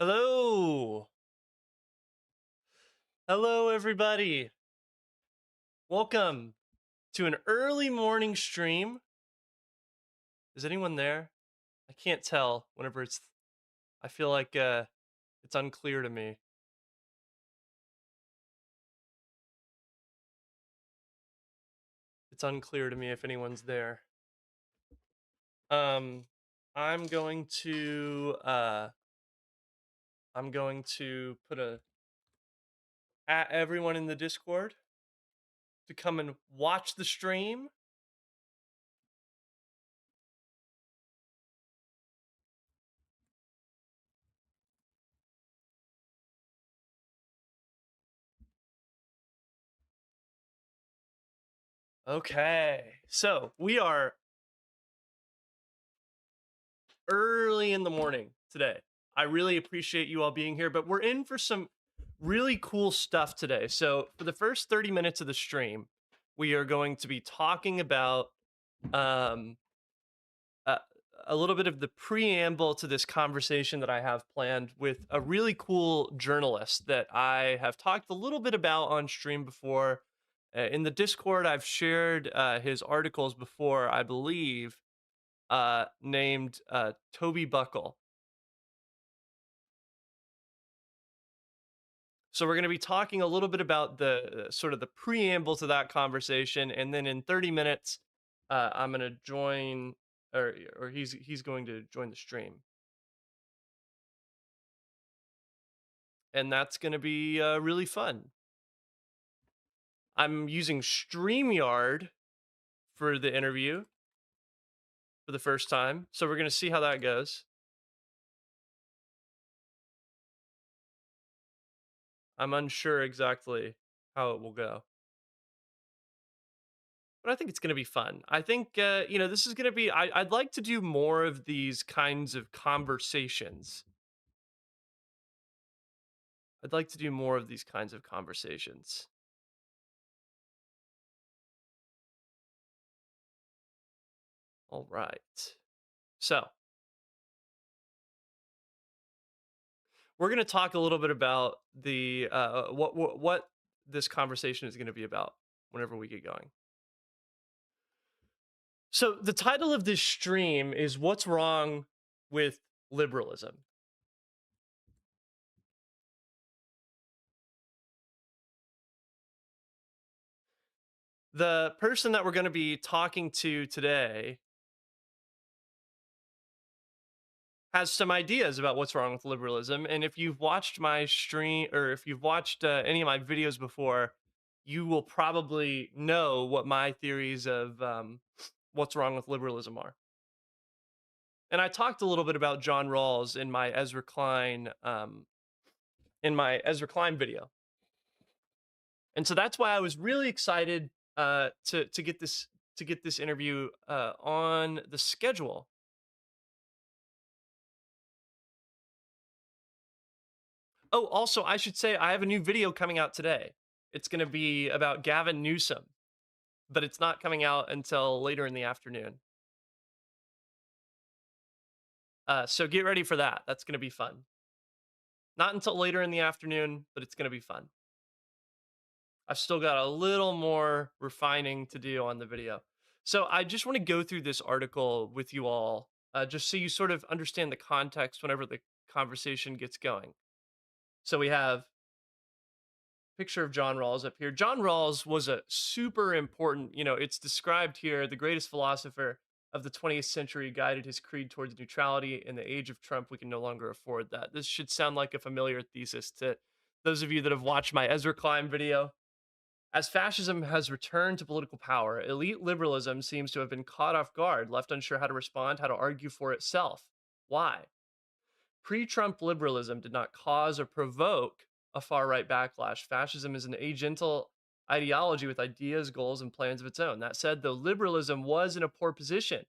Hello. Hello, everybody. Welcome to an early morning stream. Is anyone there? I can't tell whenever I feel like it's unclear to me. It's unclear to me if anyone's there. Um I'm going to put a at everyone in the Discord to come and watch the stream. Okay. So, we are early in the morning today. I really appreciate you all being here, but we're in for some really cool stuff today. So, for the first 30 minutes of the stream, we are going to be talking about um, a, a little bit of the preamble to this conversation that I have planned with a really cool journalist that I have talked a little bit about on stream before. In the Discord, I've shared his articles before, I believe, named Toby Buckle. So we're going to be talking a little bit about the sort of the preamble to that conversation, and then in 30 minutes, I'm going to join, or he's going to join the stream, and that's going to be really fun. I'm using StreamYard for the interview for the first time, so we're going to see how that goes. I'm unsure exactly how it will go, but I think it's going to be fun. I think this is going to be. I'd like to do more of these kinds of conversations. I'd like to do more of these kinds of conversations. All right. So, we're going to talk a little bit about the what this conversation is going to be about whenever we get going. So, the title of this stream is "What's Wrong with Liberalism?" The person that we're going to be talking to today has some ideas about what's wrong with liberalism. And if you've watched my stream or if you've watched any of my videos before, you will probably know what my theories of what's wrong with liberalism are. And I talked a little bit about John Rawls in my Ezra Klein video. And so that's why I was really excited to get this interview on the schedule. Oh, also, I should say I have a new video coming out today. It's going to be about Gavin Newsom, but it's not coming out until later in the afternoon. So get ready for that. That's going to be fun. Not until later in the afternoon, but it's going to be fun. I've still got a little more refining to do on the video. So I just want to go through this article with you all, just so you sort of understand the context whenever the conversation gets going. So we have picture of John Rawls up here. John Rawls was a super important, it's described here, the greatest philosopher of the 20th century guided his creed towards neutrality. In the age of Trump, we can no longer afford that. This should sound like a familiar thesis to those of you that have watched my Ezra Klein video. As fascism has returned to political power, elite liberalism seems to have been caught off guard, left unsure how to respond, how to argue for itself. Why? Pre Trump liberalism did not cause or provoke a far right backlash. Fascism is an agential ideology with ideas, goals, and plans of its own. That said, though liberalism was in a poor position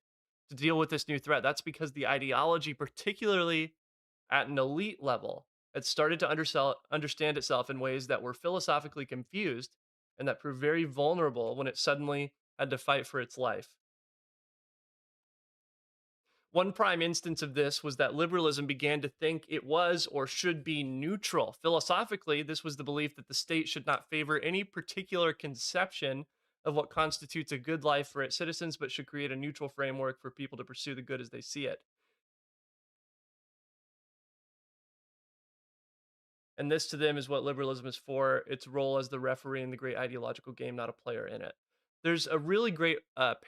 to deal with this new threat, that's because the ideology, particularly at an elite level, had started to understand itself in ways that were philosophically confused and that proved very vulnerable when it suddenly had to fight for its life. One prime instance of this was that liberalism began to think it was or should be neutral. Philosophically, this was the belief that the state should not favor any particular conception of what constitutes a good life for its citizens, but should create a neutral framework for people to pursue the good as they see it. And this to them is what liberalism is for, its role as the referee in the great ideological game, not a player in it. There's a really great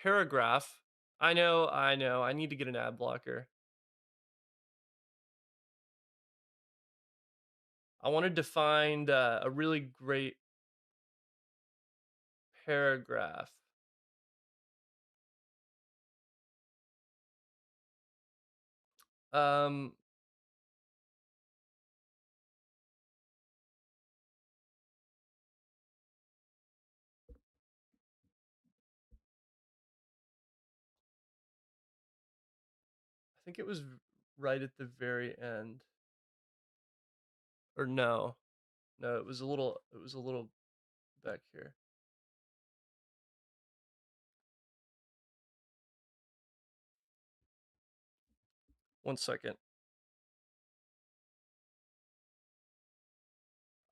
paragraph. I know. I need to get an ad blocker. I wanted to find a really great paragraph. Um, I think it was right at the very end, or no, no, it was a little back here. One second.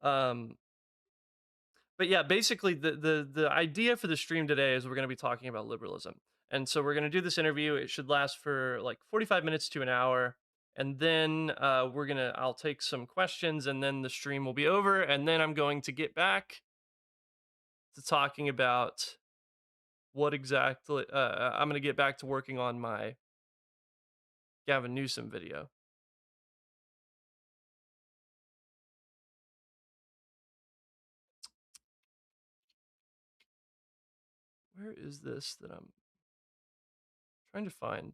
Um, but yeah, basically the idea for the stream today is we're going to be talking about liberalism. And so we're going to do this interview. It should last for like 45 minutes to an hour. And then I'll take some questions and then the stream will be over. And then I'm going to get back to talking about what exactly, I'm going to get back to working on my Gavin Newsom video. Where is this that I'm trying to find?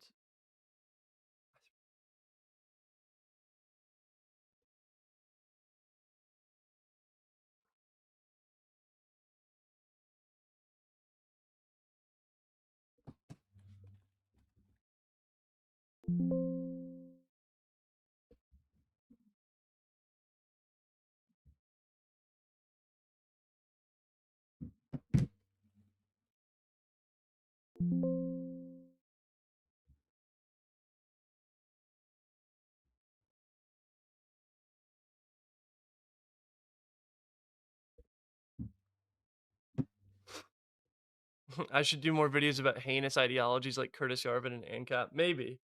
I should do more videos about heinous ideologies like Curtis Yarvin and ANCAP. Maybe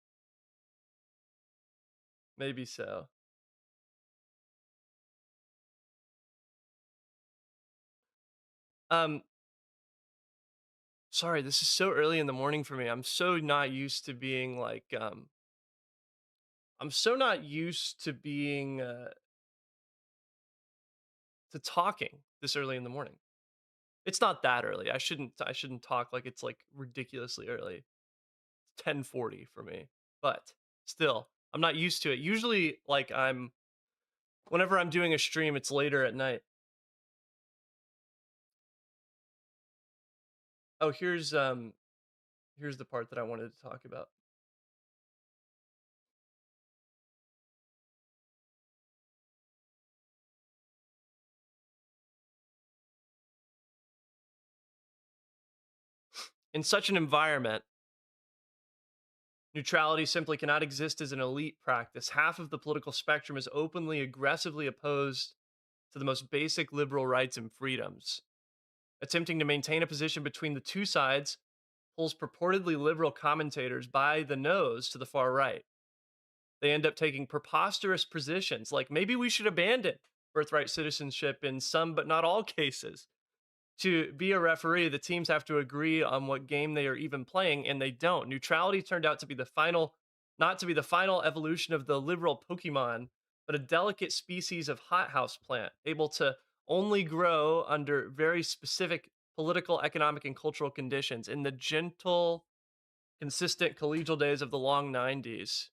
so. Um, Sorry, this is so early in the morning for me. I'm so not used to being like, I'm so not used to being, to talking this early in the morning. It's not that early. I shouldn't talk like it's like ridiculously early. 10:40 for me. But still, I'm not used to it. Usually like whenever I'm doing a stream, it's later at night. Oh, here's the part that I wanted to talk about. In such an environment, neutrality simply cannot exist as an elite practice. Half of the political spectrum is openly, aggressively opposed to the most basic liberal rights and freedoms. Attempting to maintain a position between the two sides pulls purportedly liberal commentators by the nose to the far right. They end up taking preposterous positions like maybe we should abandon birthright citizenship in some but not all cases. To be a referee, the teams have to agree on what game they are even playing, and they don't. Neutrality turned out to be the final, not to be the final evolution of the liberal Pokemon, but a delicate species of hothouse plant, able to only grow under very specific political, economic, and cultural conditions. In the gentle, consistent collegial days of the long 90s,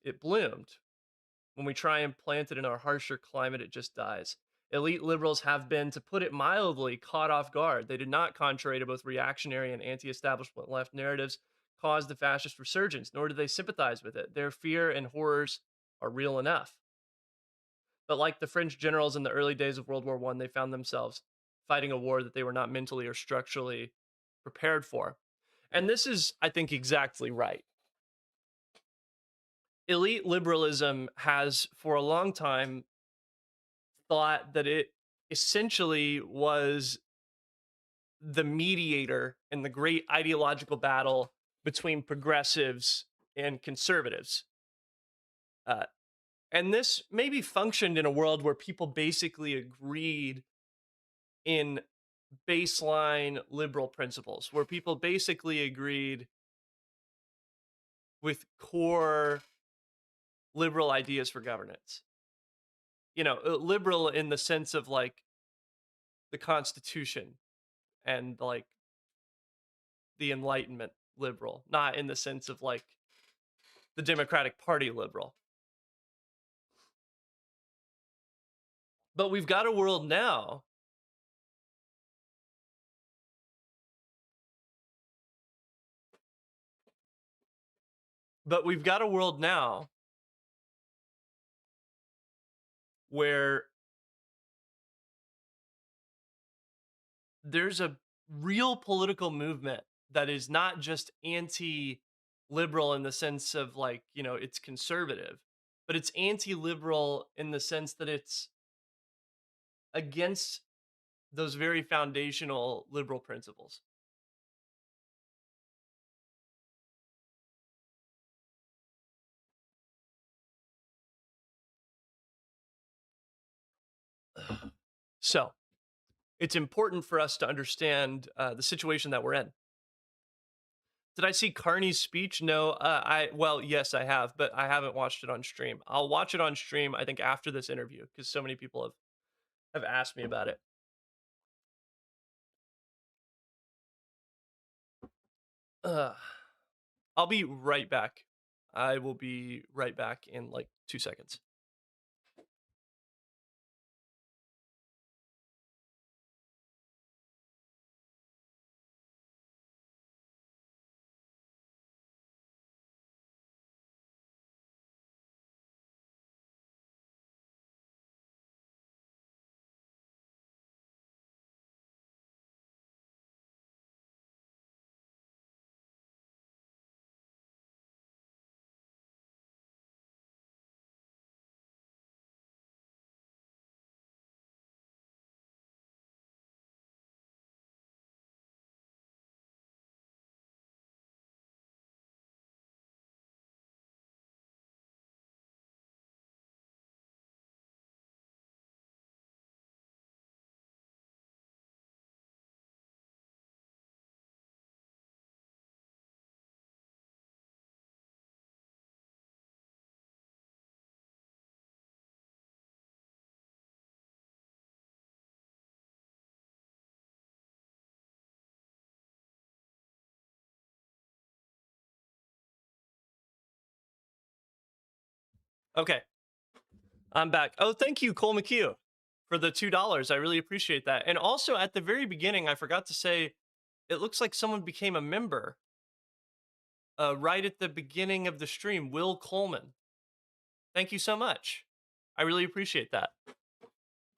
it bloomed. When we try and plant it in our harsher climate, it just dies. Elite liberals have been, to put it mildly, caught off guard. They did not, contrary to both reactionary and anti establishment left narratives, cause the fascist resurgence, nor did they sympathize with it. Their fear and horrors are real enough. But like the French generals in the early days of World War I, they found themselves fighting a war that they were not mentally or structurally prepared for. And this is, I think, exactly right. elite liberalism has for a long time thought that it essentially was the mediator in the great ideological battle between progressives and conservatives. Uh, and this maybe functioned in a world where people basically agreed in baseline liberal principles, where people basically agreed with core liberal ideas for governance. Liberal in the sense of like the Constitution and like the Enlightenment liberal, not in the sense of like the Democratic Party liberal. But we've got a world now. But we've got a world now where there's a real political movement that is not just anti-liberal in the sense of like, it's conservative, but it's anti-liberal in the sense that it's against those very foundational liberal principles. So it's important for us to understand the situation that we're in. Did I see Carney's speech? No, well, yes, I have, but I haven't watched it on stream. I'll watch it on stream, I think, after this interview because so many people have asked me about it. Uh, I'll be right back. I will be right back in like 2 seconds. Okay, I'm back. Oh, thank you, Cole McHugh, for the $2. I really appreciate that. And also, at the very beginning, I forgot to say, it looks like someone became a member right at the beginning of the stream. Will Coleman. Thank you so much. I really appreciate that.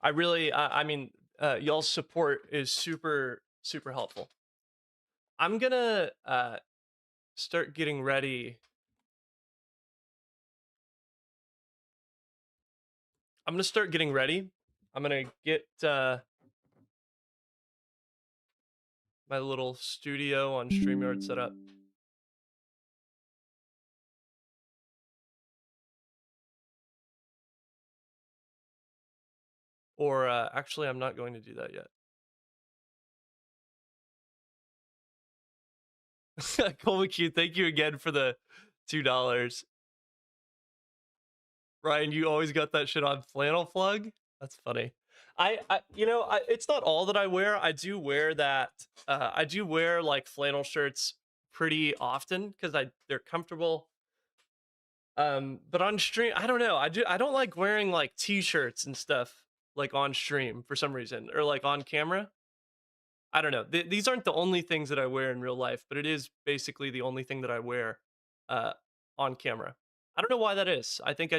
I mean, y'all's support is super, super helpful. I'm gonna start getting ready. I'm gonna start getting ready. I'm gonna get my little studio on StreamYard set up. Or actually, I'm not going to do that yet. Cole McHugh, thank you again for the $2. Ryan, you always got that shit on flannel flug. That's funny. It's not all that I wear. I do wear that. I do wear like flannel shirts pretty often because they're comfortable. But on stream, I don't know. I don't like wearing like t-shirts and stuff like on stream for some reason or like on camera. I don't know. These aren't the only things that I wear in real life, but it is basically the only thing that I wear uh on camera. I don't know why that is. I don't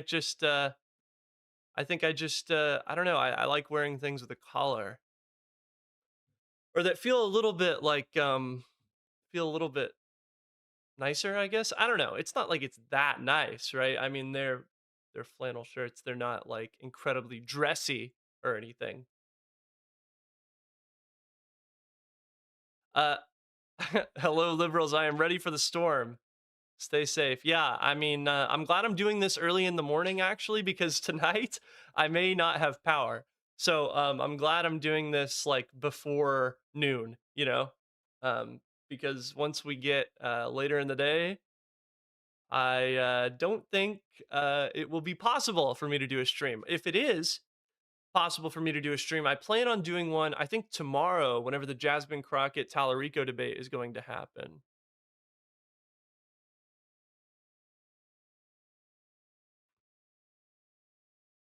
know. I like wearing things with a collar or that feel a little bit like feel a little bit nicer, I guess. I don't know. It's not like it's that nice, right? I mean, they're flannel shirts. They're not like incredibly dressy or anything. Uh, hello, liberals. I am ready for the storm. Stay safe. Yeah, I mean, I'm glad I'm doing this early in the morning actually because tonight I may not have power. So I'm glad I'm doing this like before noon. Um, because once we get later in the day, I don't think it will be possible for me to do a stream. If it is possible for me to do a stream, I plan on doing one. I think tomorrow, whenever the Jasmine Crockett Tallarico debate is going to happen.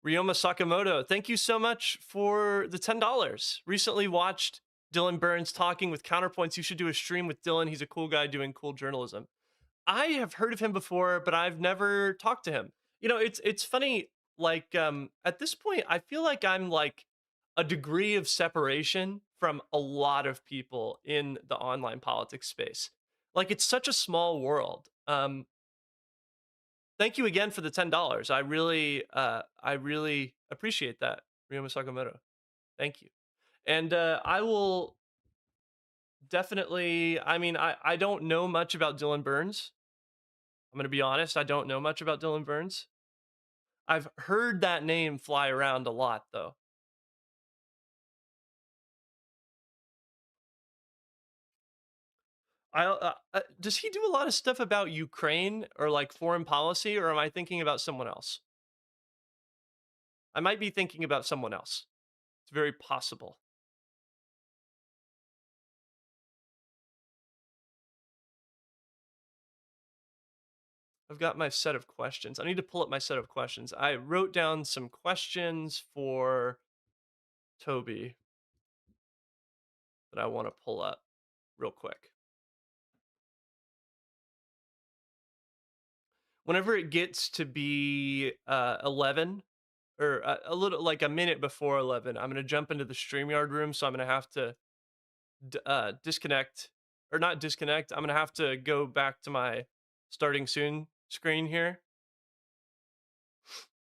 Ryoma Sakamoto, thank you so much for the $10. Recently watched Dylan Burns talking with Counterpoints. You should do a stream with Dylan. He's a cool guy doing cool journalism. I have heard of him before, but I've never talked to him. It's funny. Like at this point, I feel like I'm like a degree of separation from a lot of people in the online politics space. Like it's such a small world. Thank you again for the $10. I really appreciate that, Ryoma Sakamoto. Thank you. And I will definitely. I mean, I don't know much about Dylan Burns. I'm gonna be honest. I don't know much about Dylan Burns. I've heard that name fly around a lot, though. Does he do a lot of stuff about Ukraine or like foreign policy, or am I thinking about someone else? I might be thinking about someone else. It's very possible. I've got my set of questions. I need to pull up my set of questions. I wrote down some questions for Toby that I want to pull up real quick. Whenever it gets to be 11 or a little like a minute before 11, I'm going to jump into the StreamYard room. So I'm going to have to disconnect or not disconnect. I'm going to have to go back to my starting soon screen here.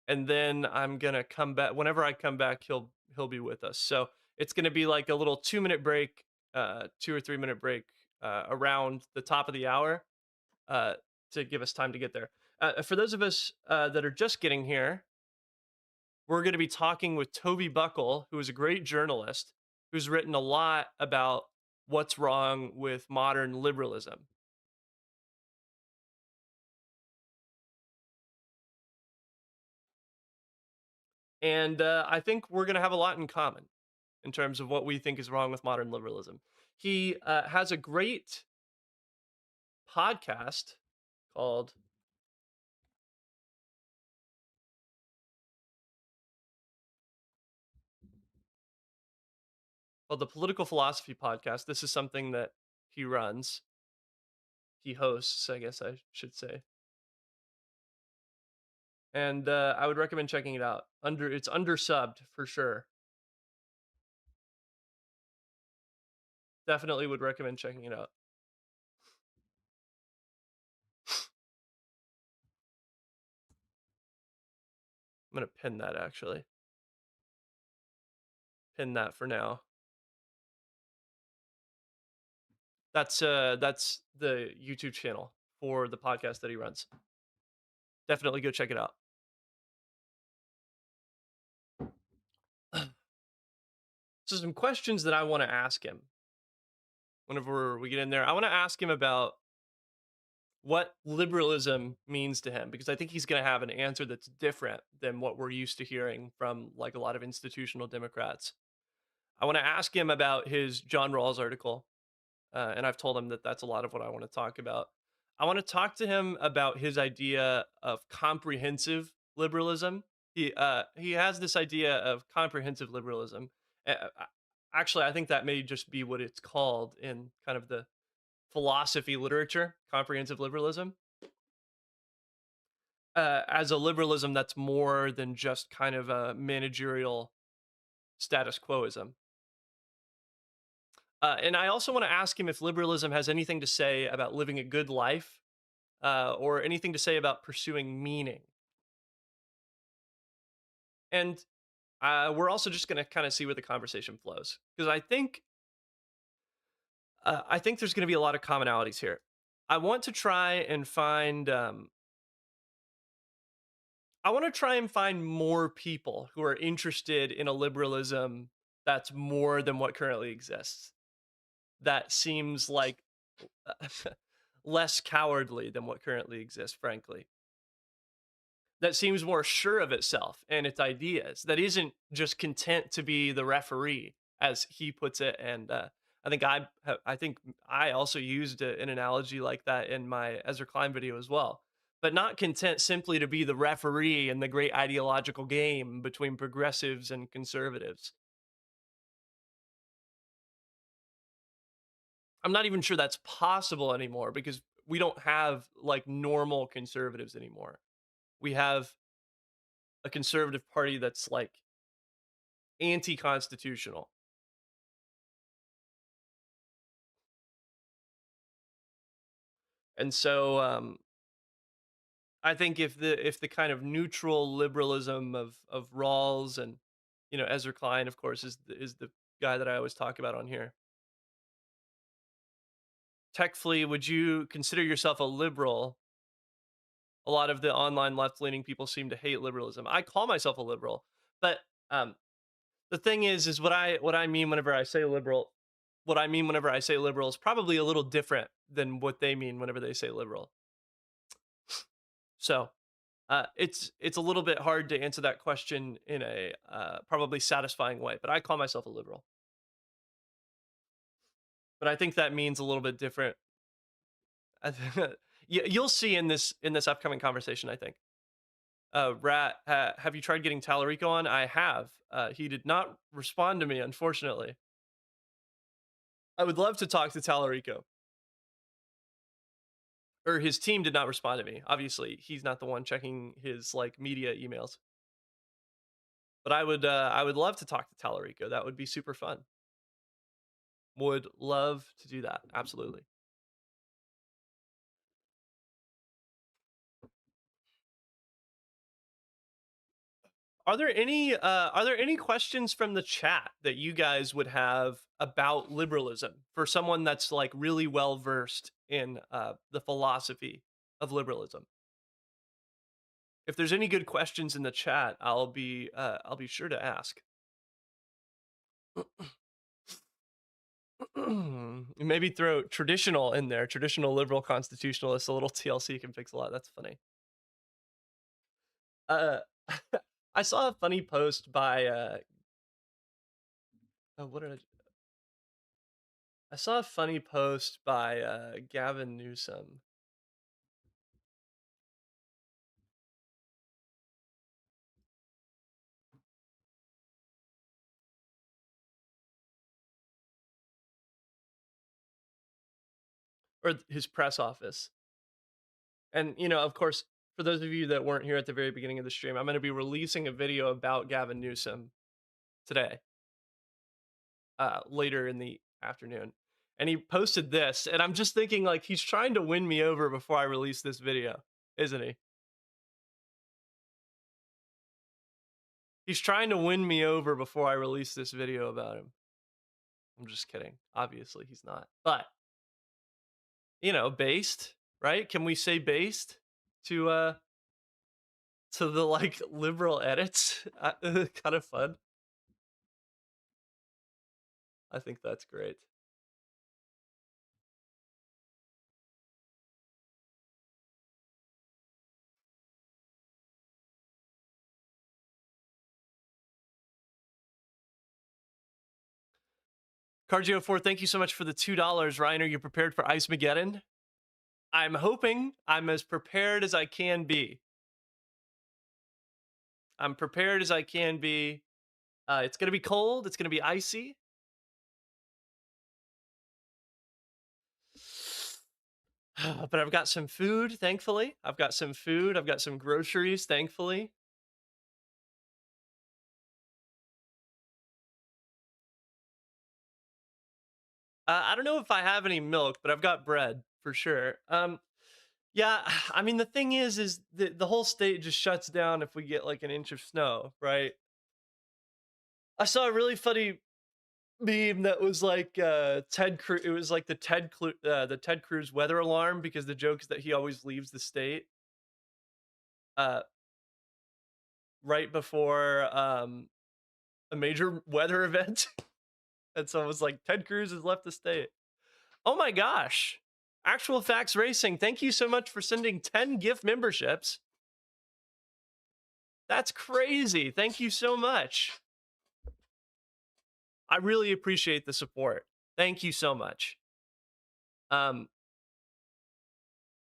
And then I'm going to come back. Whenever I come back, he'll be with us. So it's going to be like a little 2 minute break, 2 or 3 minute break around the top of the hour uh, to give us time to get there. For those of us that are just getting here, we're going to be talking with Toby Buckle, who is a great journalist who's written a lot about what's wrong with modern liberalism. And I think we're going to have a lot in common in terms of what we think is wrong with modern liberalism. He has a great podcast called the Political Philosophy Podcast. This is something that he runs. He hosts, I guess I should say. And I would recommend checking it out. It's undersubbed for sure. Definitely would recommend checking it out. I'm gonna pin that actually. Pin that for now. That's the YouTube channel for the podcast that he runs. Definitely go check it out. So some questions that I want to ask him whenever we get in there. I want to ask him about what liberalism means to him because I think he's going to have an answer that's different than what we're used to hearing from like a lot of institutional Democrats. I want to ask him about his John Rawls article, and I've told him that that's a lot of what I want to talk about. I want to talk to him about his idea of comprehensive liberalism. He has this idea of comprehensive liberalism. Actually, I think that may just be what it's called in kind of the philosophy literature, comprehensive liberalism, as a liberalism that's more than just kind of a managerial status quoism. And I also want to ask him if liberalism has anything to say about living a good life or anything to say about pursuing meaning. And we're also just going to kind of see where the conversation flows because I think there's going to be a lot of commonalities here. I want to try and find I want to try and find more people who are interested in a liberalism that's more than what currently exists. That seems like less cowardly than what currently exists, frankly. That seems more sure of itself and its ideas. That isn't just content to be the referee, as he puts it. And I think I also used an analogy like that in my Ezra Klein video as well. But not content simply to be the referee in the great ideological game between progressives and conservatives. I'm not even sure that's possible anymore because we don't have like normal conservatives anymore. We have a conservative party that's like anti-constitutional. And so I think if the kind of neutral liberalism of Rawls and Ezra Klein, of course, is the guy that I always talk about on here. Techfully, would you consider yourself a liberal? A lot of the online left-leaning people seem to hate liberalism. I call myself a liberal, but um, the thing is what I mean whenever I say liberal. What I mean whenever I say liberal is probably a little different than what they mean whenever they say liberal. So it's a little bit hard to answer that question in a probably satisfying way, but I call myself a liberal. But I think that means a little bit different. You'll see in this upcoming conversation. I think. Rat, have you tried getting Talarico on? I have. He did not respond to me, unfortunately. I would love to talk to Talarico. Or his team did not respond to me. Obviously, he's not the one checking his like media emails. But I would love to talk to Talarico. That would be super fun. Would love to do that. Absolutely. Are there any questions from the chat that you guys would have about liberalism for someone that's like really well versed in the philosophy of liberalism? If there's any good questions in the chat, I'll be sure to ask. Maybe throw traditional in there, traditional liberal constitutionalist, a little TLC can fix a lot. That's funny. Uh, I saw a funny post by what did I saw a funny post by Gavin Newsom. Or his press office. And of course, for those of you that weren't here at the very beginning of the stream, I'm going to be releasing a video about Gavin Newsom today, later in the afternoon. And he posted this, and I'm just thinking like he's trying to win me over before I release this video, isn't he? He's trying to win me over before I release this video about him. I'm just kidding. Obviously, he's not. But, based, right? Can we say based to the like liberal edits? Kind of fun. I think that's great. Cargio4, thank you so much for the $2. Ryan, are you prepared for Ice Mageddon? I'm hoping I'm as prepared as I can be. I'm prepared as I can be. It's going to be cold. It's going to be icy. But I've got some food, thankfully. I've got some food. I've got some groceries, thankfully. I don't know if I have any milk, but I've got bread for sure. Yeah, I mean, the thing is the whole state just shuts down if we get like an inch of snow, right? I saw a really funny meme that was like Ted Cruz. It was like the Ted Cruz weather alarm because the joke is that he always leaves the state uh, right before a major weather event, and so it was like Ted Cruz has left the state. Oh my gosh! Actual Facts Racing, thank you so much for sending 10 gift memberships. That's crazy. Thank you so much. I really appreciate the support. Thank you so much. Um,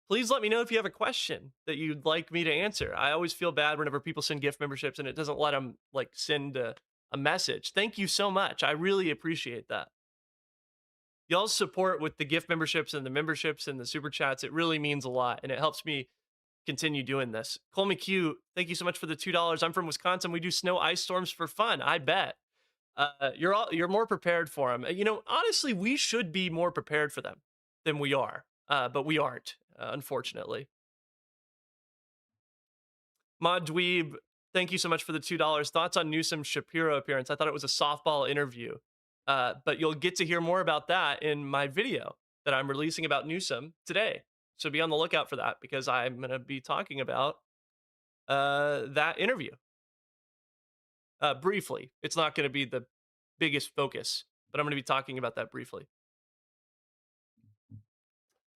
Please let me know if you have a question that you'd like me to answer. I always feel bad whenever people send gift memberships and it doesn't let them like send a message. Thank you so much. I really appreciate that. Y'all's support with the gift memberships and the super chats, it really means a lot and it helps me continue doing this. Cole McHugh, thank you so much for the $2. I'm from Wisconsin. We do snow ice storms for fun. I bet. You're more prepared for them. You know, honestly, we should be more prepared for them than we are, but we aren't, unfortunately. Mod Dweeb, thank you so much for the $2. Thoughts on Newsom Shapiro appearance? I thought it was a softball interview, but you'll get to hear more about that in my video that I'm releasing about Newsom today. So be on the lookout for that because I'm going to be talking about that interview briefly. It's not going to be the biggest focus, but I'm going to be talking about that briefly.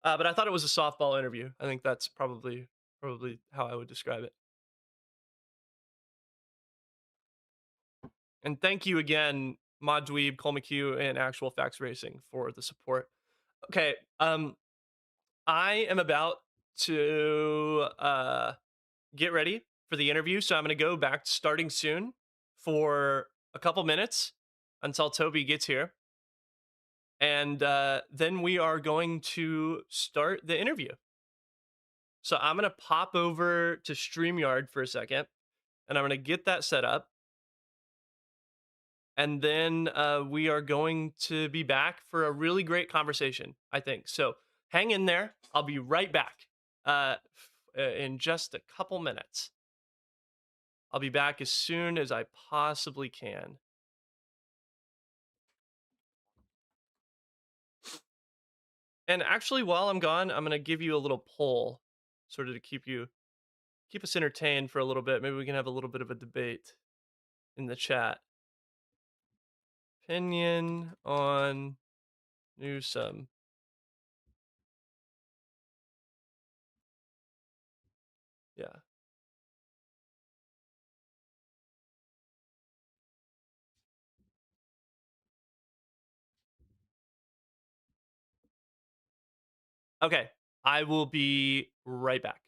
But I thought it was a softball interview. I think that's probably how I would describe it. And thank you again, Mod Dweeb, Cole McHugh, and Actual Facts Racing for the support. Okay, I am about to get ready for the interview, so I'm going to go back starting soon for a couple minutes until Toby gets here, and then we are going to start the interview. So I'm going to pop over to StreamYard for a second, and I'm going to get that set up. And then we are going to be back for a really great conversation, I think. So hang in there. I'll be right back in just a couple minutes. I'll be back as soon as I possibly can. And actually, while I'm gone, I'm going to give you a little poll sort of to keep us entertained for a little bit. Maybe we can have a little bit of a debate in the chat. Opinion on Newsom. Yeah. Okay. I will be right back.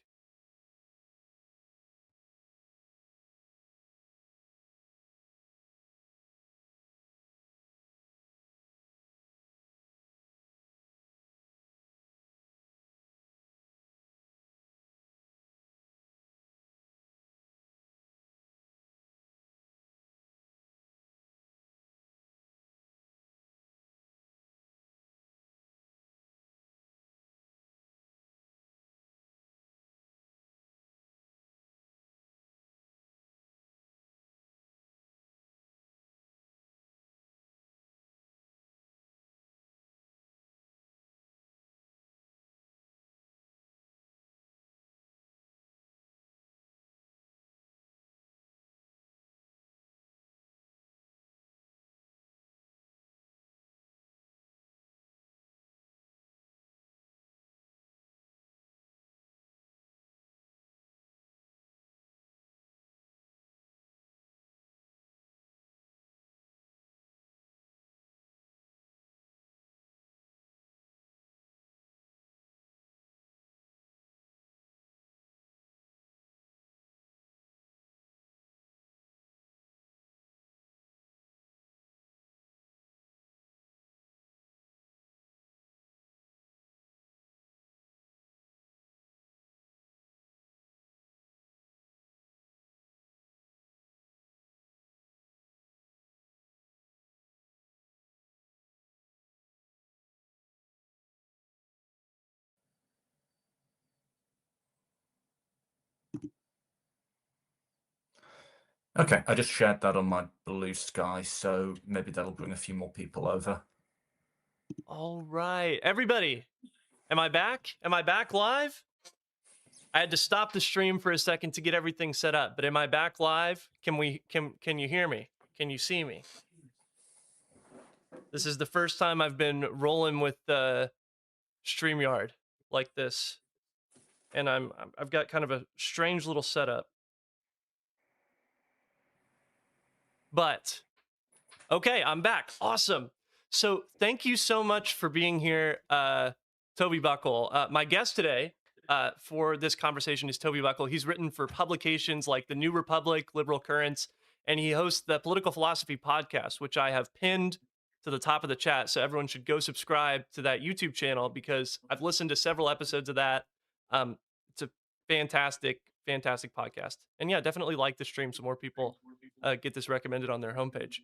Okay, I just shared that on my Blue Sky, so maybe that'll bring a few more people over. All right, everybody, am I back? Am I back live? I had to stop the stream for a second to get everything set up, but am I back live? Can you hear me? Can you see me? This is the first time I've been rolling with StreamYard like this, and I've got kind of a strange little setup. But okay, I'm back. Awesome. So thank you so much for being here, Toby Buckle. My guest today for this conversation is Toby Buckle. He's written for publications like The New Republic, Liberal Currents, and he hosts the Political Philosophy podcast, which I have pinned to the top of the chat. So everyone should go subscribe to that YouTube channel because I've listened to several episodes of that. It's a fantastic, fantastic podcast. And yeah, definitely like the stream so more people get this recommended on their homepage.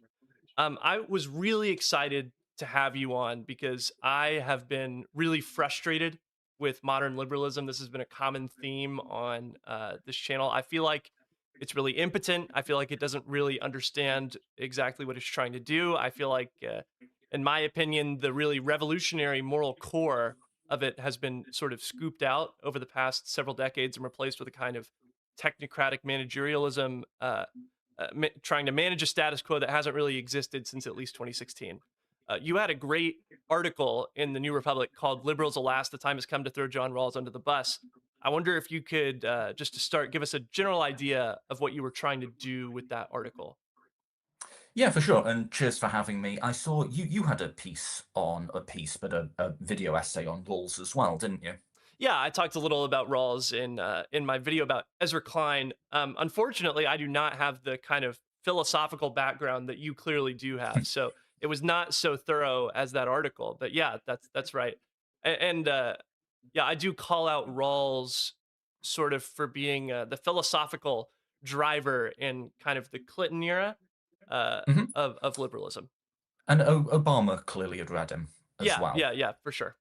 I was really excited to have you on because I have been really frustrated with modern liberalism. This has been a common theme on this channel. I feel like it's really impotent. I feel like it doesn't really understand exactly what it's trying to do. I feel like, in my opinion, the really revolutionary moral core of it has been sort of scooped out over the past several decades and replaced with a kind of technocratic managerialism trying to manage a status quo that hasn't really existed since at least 2016. You had a great article in the New Republic called "Liberals, Alas, the Time Has Come to Throw John Rawls Under the Bus." I wonder if you could, just to start, give us a general idea of what you were trying to do with that article. Yeah, for sure. And cheers for having me. I saw you had but a video essay on rules as well, didn't you? Yeah, I talked a little about Rawls in my video about Ezra Klein. Unfortunately, I do not have the kind of philosophical background that you clearly do have, so it was not so thorough as that article. But yeah, that's right. And yeah, I do call out Rawls sort of for being the philosophical driver in kind of the Clinton era uh, Hmm. of liberalism. And Obama clearly had read him as Yeah, well. yeah, yeah, for sure.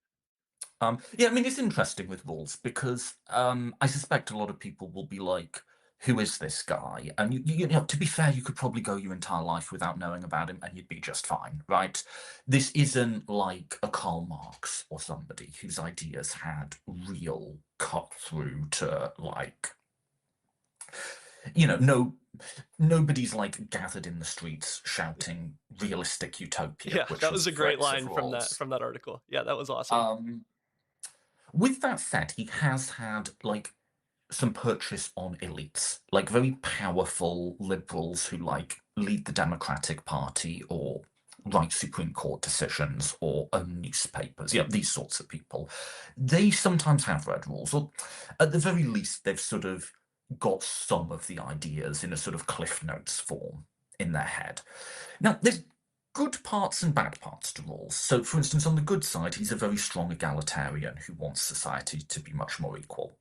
Yeah, I mean, it's interesting with rules because I suspect a lot of people will be like, who is this guy? And you know, to be fair, you could probably go your entire life without knowing about him and you'd be just fine, right? This isn't like a Karl Marx or somebody whose ideas had real cut through to like, you know, nobody's like gathered in the streets shouting realistic utopia, Yeah, which that was was the a great phrase of line Rawls. from that article. Yeah, that was awesome. Um, with that said, he has had like some purchase on elites, like very powerful liberals who like lead the Democratic Party or write Supreme Court decisions or own newspapers. Yeah, these sorts of people. They sometimes have read rules, or at the very least, they've sort of got some of the ideas in a sort of Cliff Notes form in their head. Now, there's good parts and bad parts to rules. So, for instance, on the good side, he's a very strong egalitarian who wants society to be much more equal.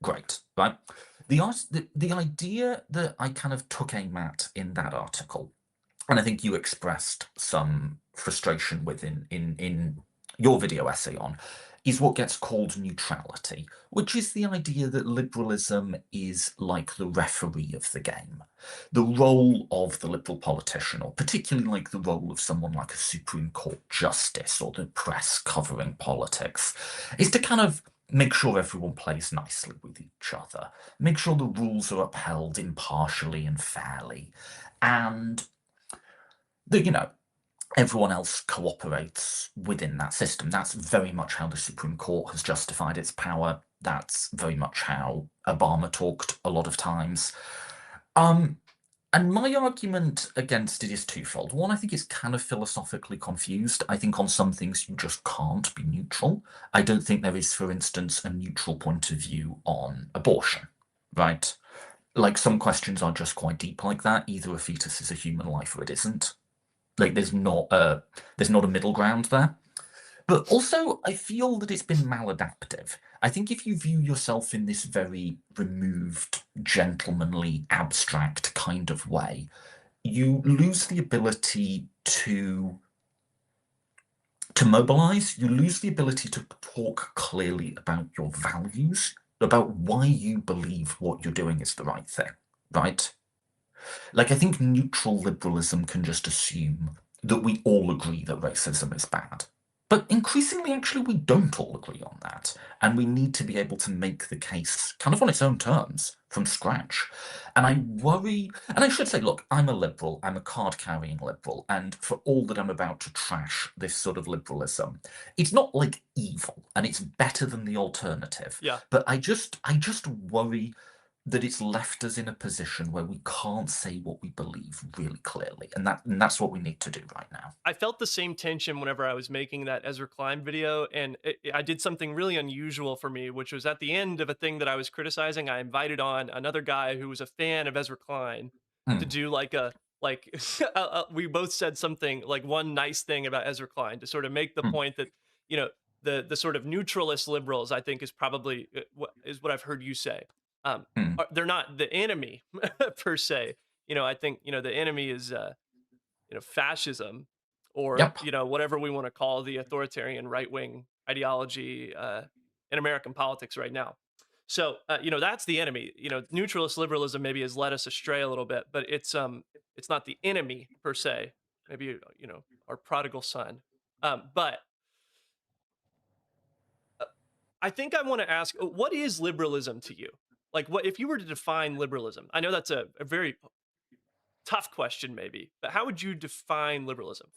Great, right? The idea that I kind of took aim at in that article, and I think you expressed some frustration with in your video essay on, is what gets called neutrality, which is the idea that liberalism is like the referee of the game. The role of the liberal politician, or particularly like the role of someone like a Supreme Court justice or the press covering politics, is to kind of make sure everyone plays nicely with each other, make sure the rules are upheld impartially and fairly, and that, you know, everyone else cooperates within that system. That's very much how the Supreme Court has justified its power. That's very much how Obama talked a lot of times. Um, and my argument against it is twofold. One, I think it's kind of philosophically confused. I think on some things you just can't be neutral. I don't think there is, for instance, a neutral point of view on abortion, right? Like some questions are just quite deep like that. Either a fetus is a human life or it isn't. Like there's not a middle ground there. But also, I feel that it's been maladaptive. I think if you view yourself in this very removed, gentlemanly, abstract kind of way, you lose the ability to mobilize, you lose the ability to talk clearly about your values, about why you believe what you're doing is the right thing, right? Like, I think neutral liberalism can just assume that we all agree that racism is bad. But increasingly, actually, we don't all agree on that. And we need to be able to make the case kind of on its own terms from scratch. And I worry, and I should say, look, I'm a liberal, I'm a card carrying liberal. And for all that I'm about to trash this sort of liberalism, it's not like evil and it's better than the alternative. Yeah. But I just worry that it's left us in a position where we can't say what we believe really clearly, and that's what we need to do right now. I felt the same tension whenever I was making that Ezra Klein video, and I did something really unusual for me, which was at the end of a thing that I was criticizing. I invited on another guy who was a fan of Ezra Klein to Hmm, do like we both said something like one nice thing about Ezra Klein to sort of make the hmm, point that the sort of neutralist liberals I think is probably what I've heard you say. Um, hmm. they're not the enemy per se. I think the enemy is fascism, or Yep. whatever we want to call the authoritarian right wing ideology in American politics right now. So that's the enemy. Neutralist liberalism maybe has led us astray a little bit, but it's not the enemy per se. Maybe our prodigal son. But uh, I think I want to ask, what is liberalism to you? Like, what if you were to define liberalism? I know that's a very tough question, maybe, but how would you define liberalism?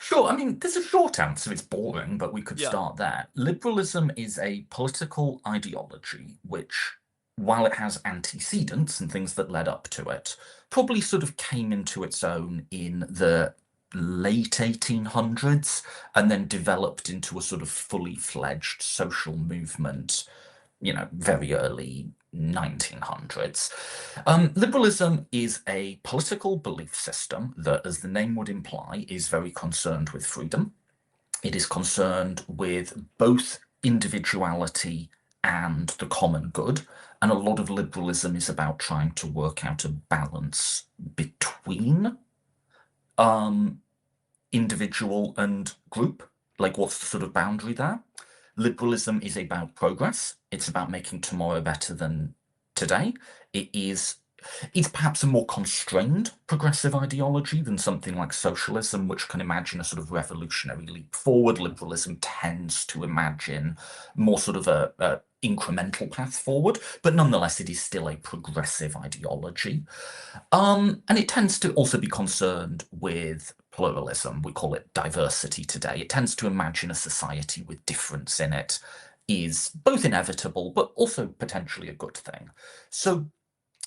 Sure. I mean, there's a short answer. It's boring, but we could Yeah. start there. Liberalism is a political ideology which, while it has antecedents and things that led up to it, probably sort of came into its own in the late 1800s and then developed into a sort of fully fledged social movement, very early 1900s. Liberalism is a political belief system that, as the name would imply, is very concerned with freedom. It is concerned with both individuality and the common good. And a lot of liberalism is about trying to work out a balance between um, individual and group. Like, what's the sort of boundary there? Liberalism is about progress. It's about making tomorrow better than today. It's perhaps a more constrained progressive ideology than something like socialism, which can imagine a sort of revolutionary leap forward. Liberalism tends to imagine more sort of a incremental path forward, but nonetheless, it is still a progressive ideology. And it tends to also be concerned with pluralism. We call it diversity today. It tends to imagine a society with difference in it is both inevitable, but also potentially a good thing. So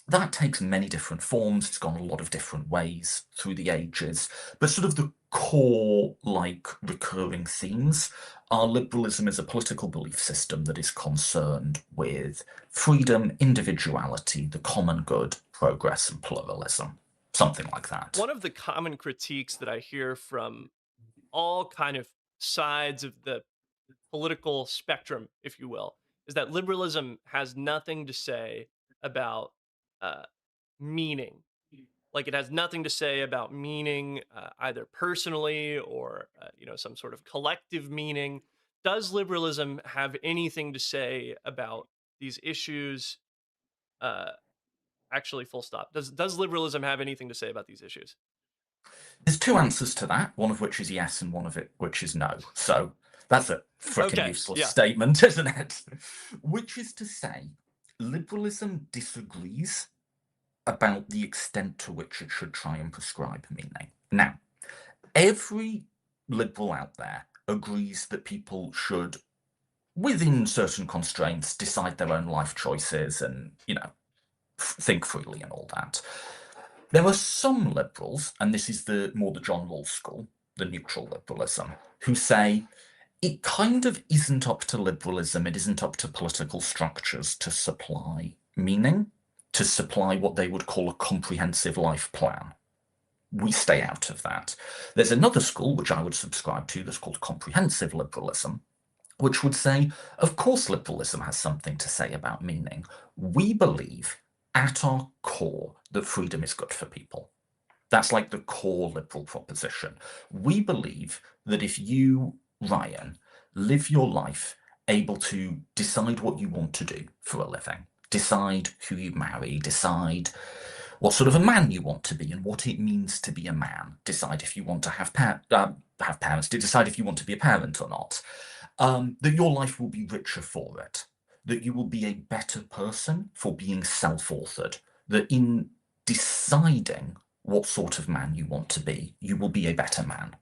that takes many different forms. It's gone a lot of different ways through the ages, but sort of the core, like, recurring themes are liberalism is a political belief system that is concerned with freedom, individuality, the common good, progress, and pluralism. Something like that. One of the common critiques that I hear from all kind of sides of the political spectrum, if you will, is that liberalism has nothing to say about uh, meaning. Like, it has nothing to say about meaning, either personally or some sort of collective meaning. Does liberalism have anything to say about these issues? Uh, Actually, full stop. Does liberalism have anything to say about these issues? There's two answers to that, one of which is yes and one of it which is no. So that's a freaking Okay, useless yeah. statement, isn't it? Which is to say, liberalism disagrees about the extent to which it should try and prescribe meaning. Now, every liberal out there agrees that people should, within certain constraints, decide their own life choices and, think freely and all that. There are some liberals, and this is the John Rawls school, the neutral liberalism, who say it kind of isn't up to liberalism, it isn't up to political structures to supply meaning, to supply what they would call a comprehensive life plan. We stay out of that. There's another school, which I would subscribe to, that's called comprehensive liberalism, which would say, of course, liberalism has something to say about meaning. We believe at our core that freedom is good for people. That's like the core liberal proposition. We believe that if you, Ryan, live your life able to decide what you want to do for a living, decide who you marry, decide what sort of a man you want to be and what it means to be a man. Decide if you want to have parents. Decide if you want to be a parent or not. That your life will be richer for it. That you will be a better person for being self-authored. That in deciding what sort of man you want to be, you will be a better man.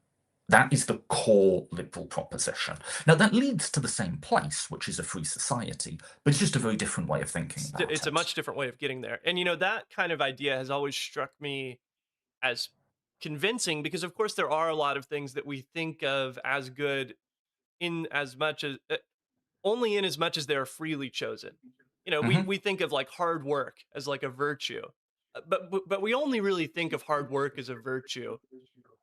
That is the core liberal proposition. Now, that leads to the same place, which is a free society, but it's just a very different way of thinking about It's a it. much different way of getting there. And that kind of idea has always struck me as convincing because of course there are a lot of things that we think of as good in as much as only in as much as they're freely chosen. We Hmm. we think of like hard work as like a virtue. But we only really think of hard work as a virtue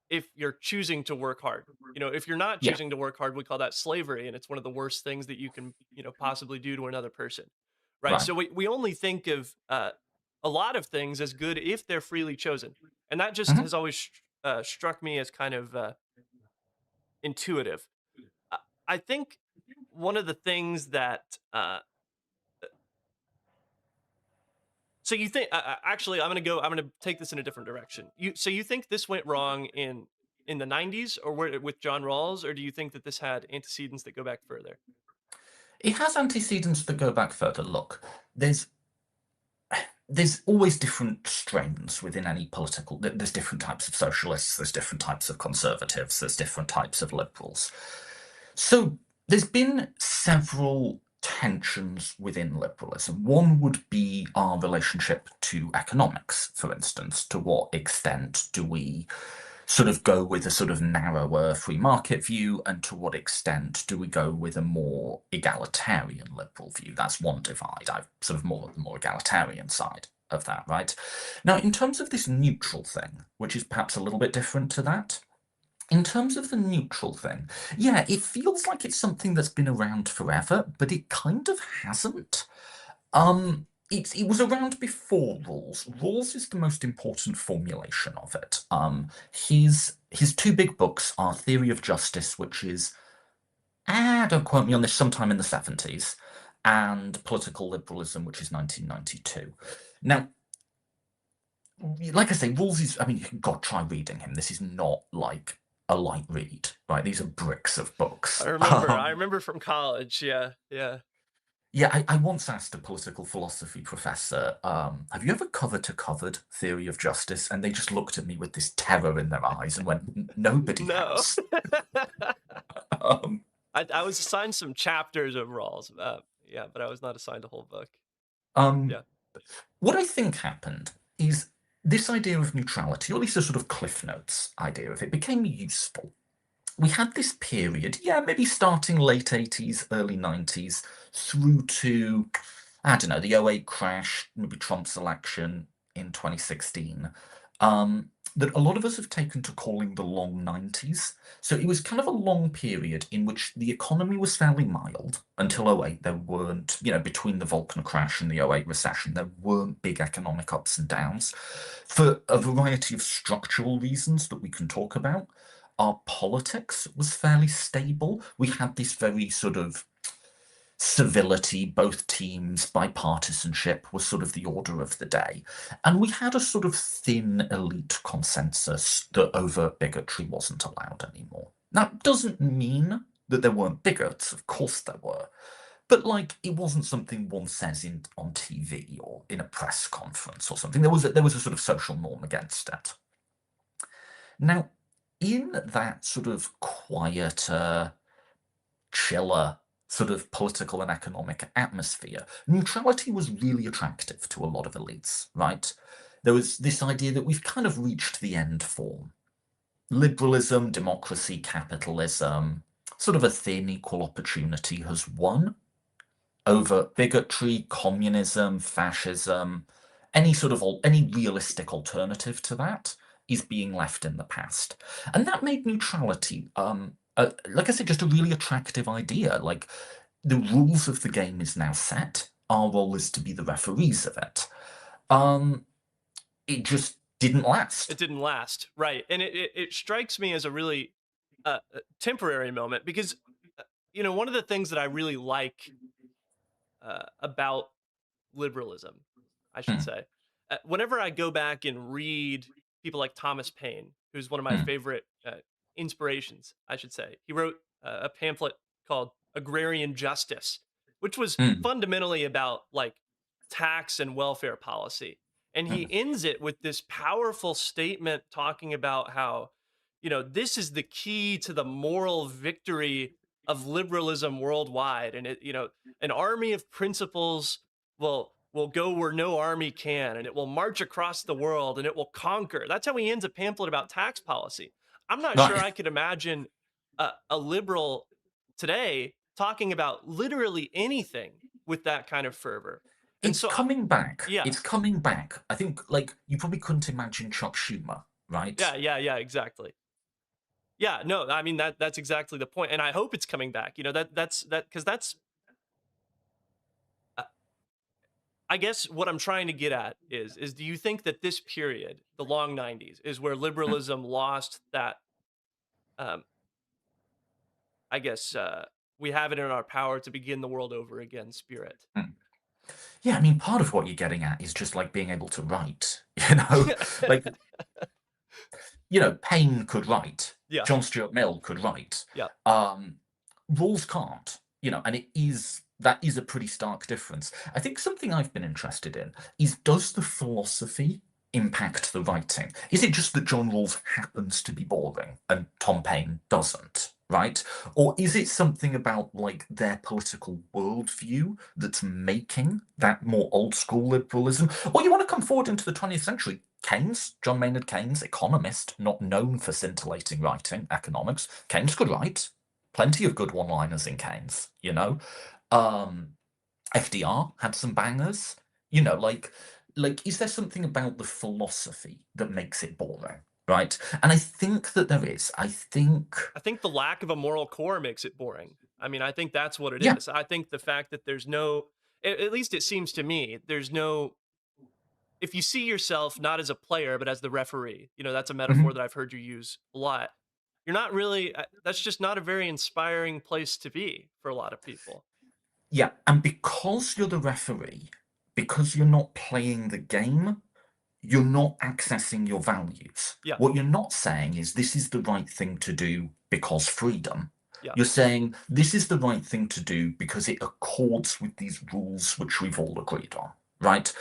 if you're choosing to work hard. If you're not Yeah, choosing to work hard, we call that slavery, and it's one of the worst things that you can, possibly do to another person. Right? right. So we only think of a lot of things as good if they're freely chosen. And that just Hmm. has always struck me as kind of intuitive. I I think one of the things that so you think actually I'm going to take this in a different direction. You think this went wrong in the 90s or with John Rawls, or do you think that this had antecedents that go back further? It has antecedents that go back further. Look, there's there's always different strains within any political. There's different types of socialists. There's different types of conservatives. There's different types of liberals. So there's been several tensions within liberalism. One would be our relationship to economics, for instance. To what extent do we sort of go with a sort of narrower free market view, and to what extent do we go with a more egalitarian liberal view? That's one divide. I'm sort of more the more egalitarian side of that, right? Now, in terms of this neutral thing, which is perhaps a little bit different to that, in terms of the neutral thing, yeah, it feels like it's something that's been around forever, but it kind of hasn't. It was around before rules. Rules is the most important formulation of it. His two big books are Theory of Justice, which is don't quote me on this, sometime in the 70s, and Political Liberalism, which is 1992. Now, like I say, rules is, I mean, God, try reading him. This is not like a light read, right? These are bricks of I books. remember. I remember from college. Yeah, yeah. Yeah, I once asked a political philosophy professor, have you ever covered to covered Theory of Justice? And they just looked at me with this terror in their eyes and went, Nobody No. has." Um, I was assigned some chapters of Rawls. Yeah, but I was not assigned a whole book. um, Yeah. what I think happened is this idea of neutrality, or at least a sort of Cliff Notes idea of it, became useful. We had this period, yeah, maybe starting late 80s, early 90s, through to, I don't know, the '08 crash, maybe Trump's election in 2016, that a lot of us have taken to calling the long 90s. So it was kind of a long period in which the economy was fairly mild until '08. There weren't, between the Volcker crash and the '08 recession, there weren't big economic ups and downs for a variety of structural reasons that we can talk about. Our politics was fairly stable. We had this very sort of civility, both teams, bipartisanship was sort of the order of the day. And we had a sort of thin elite consensus that overt bigotry wasn't allowed anymore. That doesn't mean that there weren't bigots, of course there were. But like, it wasn't something one says on TV or in a press conference or something. There was a sort of social norm against it. Now, in that sort of quieter, chiller sort of political and economic atmosphere, neutrality was really attractive to a lot of elites, right? There was this idea that we've kind of reached the end form. Liberalism, democracy, capitalism, sort of a thin equal opportunity has won over bigotry, communism, fascism, any realistic alternative to that is being left in the past. And that made neutrality, like I said, just a really attractive idea. Like the rules of the game is now set. Our role is to be the referees of it. Um, it just didn't It last. didn't last, right? And it strikes me as a really temporary moment because one of the things that I really like about liberalism, I should Hmm. say, whenever I go back and read people like Thomas Paine, who's one of my Mm, favorite inspirations, I should say, he wrote a pamphlet called Agrarian Justice, which was mm, fundamentally about like tax and welfare policy. And he mm. ends it with this powerful statement talking about how, this is the key to the moral victory of liberalism worldwide. And an army of principles will go where no army can, and it will march across the world, and it will conquer. That's how he ends a pamphlet about tax policy. I'm not sure Right. I could imagine a liberal today talking about literally anything with that kind of fervor. And It's so coming back. yeah, It's coming back. I think, like, you probably couldn't imagine Chuck Schumer, right? yeah, exactly. Yeah, no, I mean that's exactly the point, and I hope it's coming back. That's because that's uh, I guess what I'm trying to get at is do you think that this period, the long 90s, is where Mm, liberalism lost that um I guess we have it in our power to begin the world over again spirit? mm. Yeah, I mean, part of what you're getting at is just like being able to write, you know? Like, Paine could write, Yeah, John Stuart Mill could write. yeah, Um, Rawls can't, and that is a pretty stark difference. I think something I've been interested in is, does the philosophy impact the writing? Is it just that John Rawls happens to be boring and Tom Paine doesn't, right? Or is it something about like their political worldview that's making that more old school liberalism? Or you want to come forward into the 20th century? Keynes, John Maynard Keynes, economist, not known for scintillating writing, economics. Keynes could write. Plenty of good one-liners in Keynes. Um, FDR had some bangers. Is there something about the philosophy that makes it boring, right? And I think that there is. I think, I think the lack of a moral core makes it boring. I mean, I think that's what it yeah, is. I think the fact that there's no, at least it seems to me, there's no, if you see yourself not as a player, but as the referee, that's a metaphor mhm, that I've heard you use a lot. You're not really, that's just not a very inspiring place to be for a lot of people. yeah. And because you're the referee, because you're not playing the game, you're not accessing your values. Yeah, What you're not saying is this is the right thing to do because freedom. yeah, You're saying this is the right thing to do because it accords with these rules which we've all agreed on, right?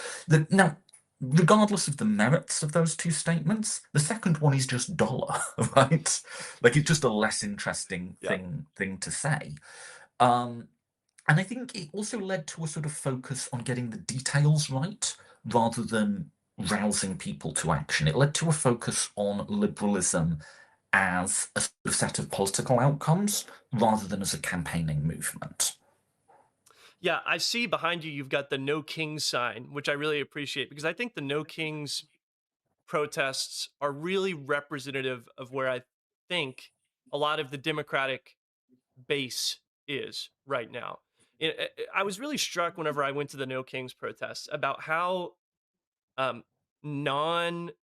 Now, regardless of the merits of those two statements, the second one is just dollar, right? Like it's just a less interesting yeah. thing to say. Um, and I think it also led to a sort of focus on getting the details right rather than rousing people to action. It led to a focus on liberalism as a sort of set of political outcomes rather than as a campaigning movement. Yeah, I see behind you, you've got the No Kings sign, which I really appreciate because I think the No Kings protests are really representative of where I think a lot of the Democratic base is right now. I was really struck whenever I went to the No Kings protests about how um, non-specific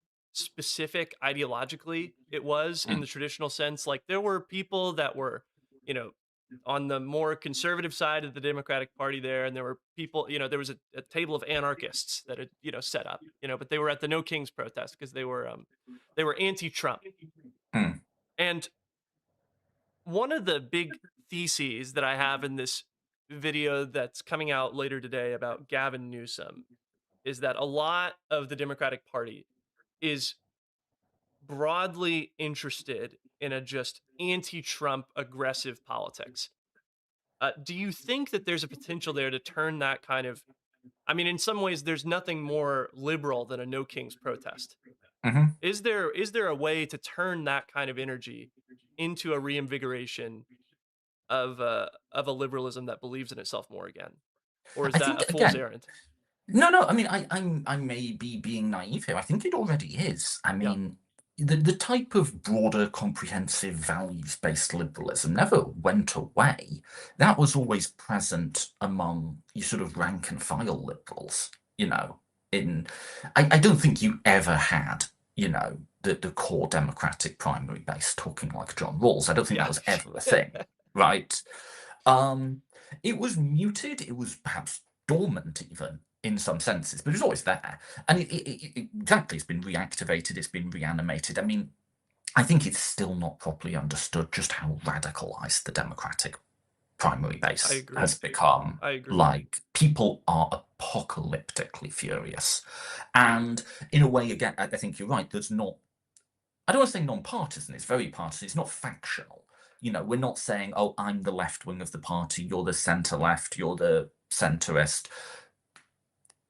ideologically it was in Mm, the traditional sense. Like there were people that were, you know, on the more conservative side of the Democratic Party there, and there were people, there was a table of anarchists that had, set up, but they were at the No Kings protest because they were anti-Trump. mm, And one of the big theses that I have in this video that's coming out later today about Gavin Newsom is that a lot of the Democratic Party is broadly interested in a just anti-Trump aggressive politics. Do you think that there's a potential there to turn that kind of? I mean, in some ways, there's nothing more liberal than a No Kings protest. mhm. Is there a way to turn that kind of energy into a reinvigoration of a liberalism that believes in itself more again, or is I that a think fool's again, errand? no. I mean, I may be being naive here. I think it already is. I Yeah, mean, the type of broader, comprehensive, values-based liberalism never went away. That was always present among you sort of rank and file liberals. You know, in I don't think you ever had, the core Democratic primary base talking like John Rawls. I don't think that yeah, was ever a thing, right? Um, it was muted. It was perhaps dormant even in some senses, but it's always there. And exactly, it's been reactivated, it's been reanimated. I mean, I think it's still not properly understood just how radicalized the Democratic primary I base agree. has become. I agree. Like, people are apocalyptically furious. And in a way, again, I think you're right, there's not, I don't want to say non-partisan, it's very partisan, it's not factional. You know, we're not saying, oh, I'm the left wing of the party, you're the centre left, you're the centrist.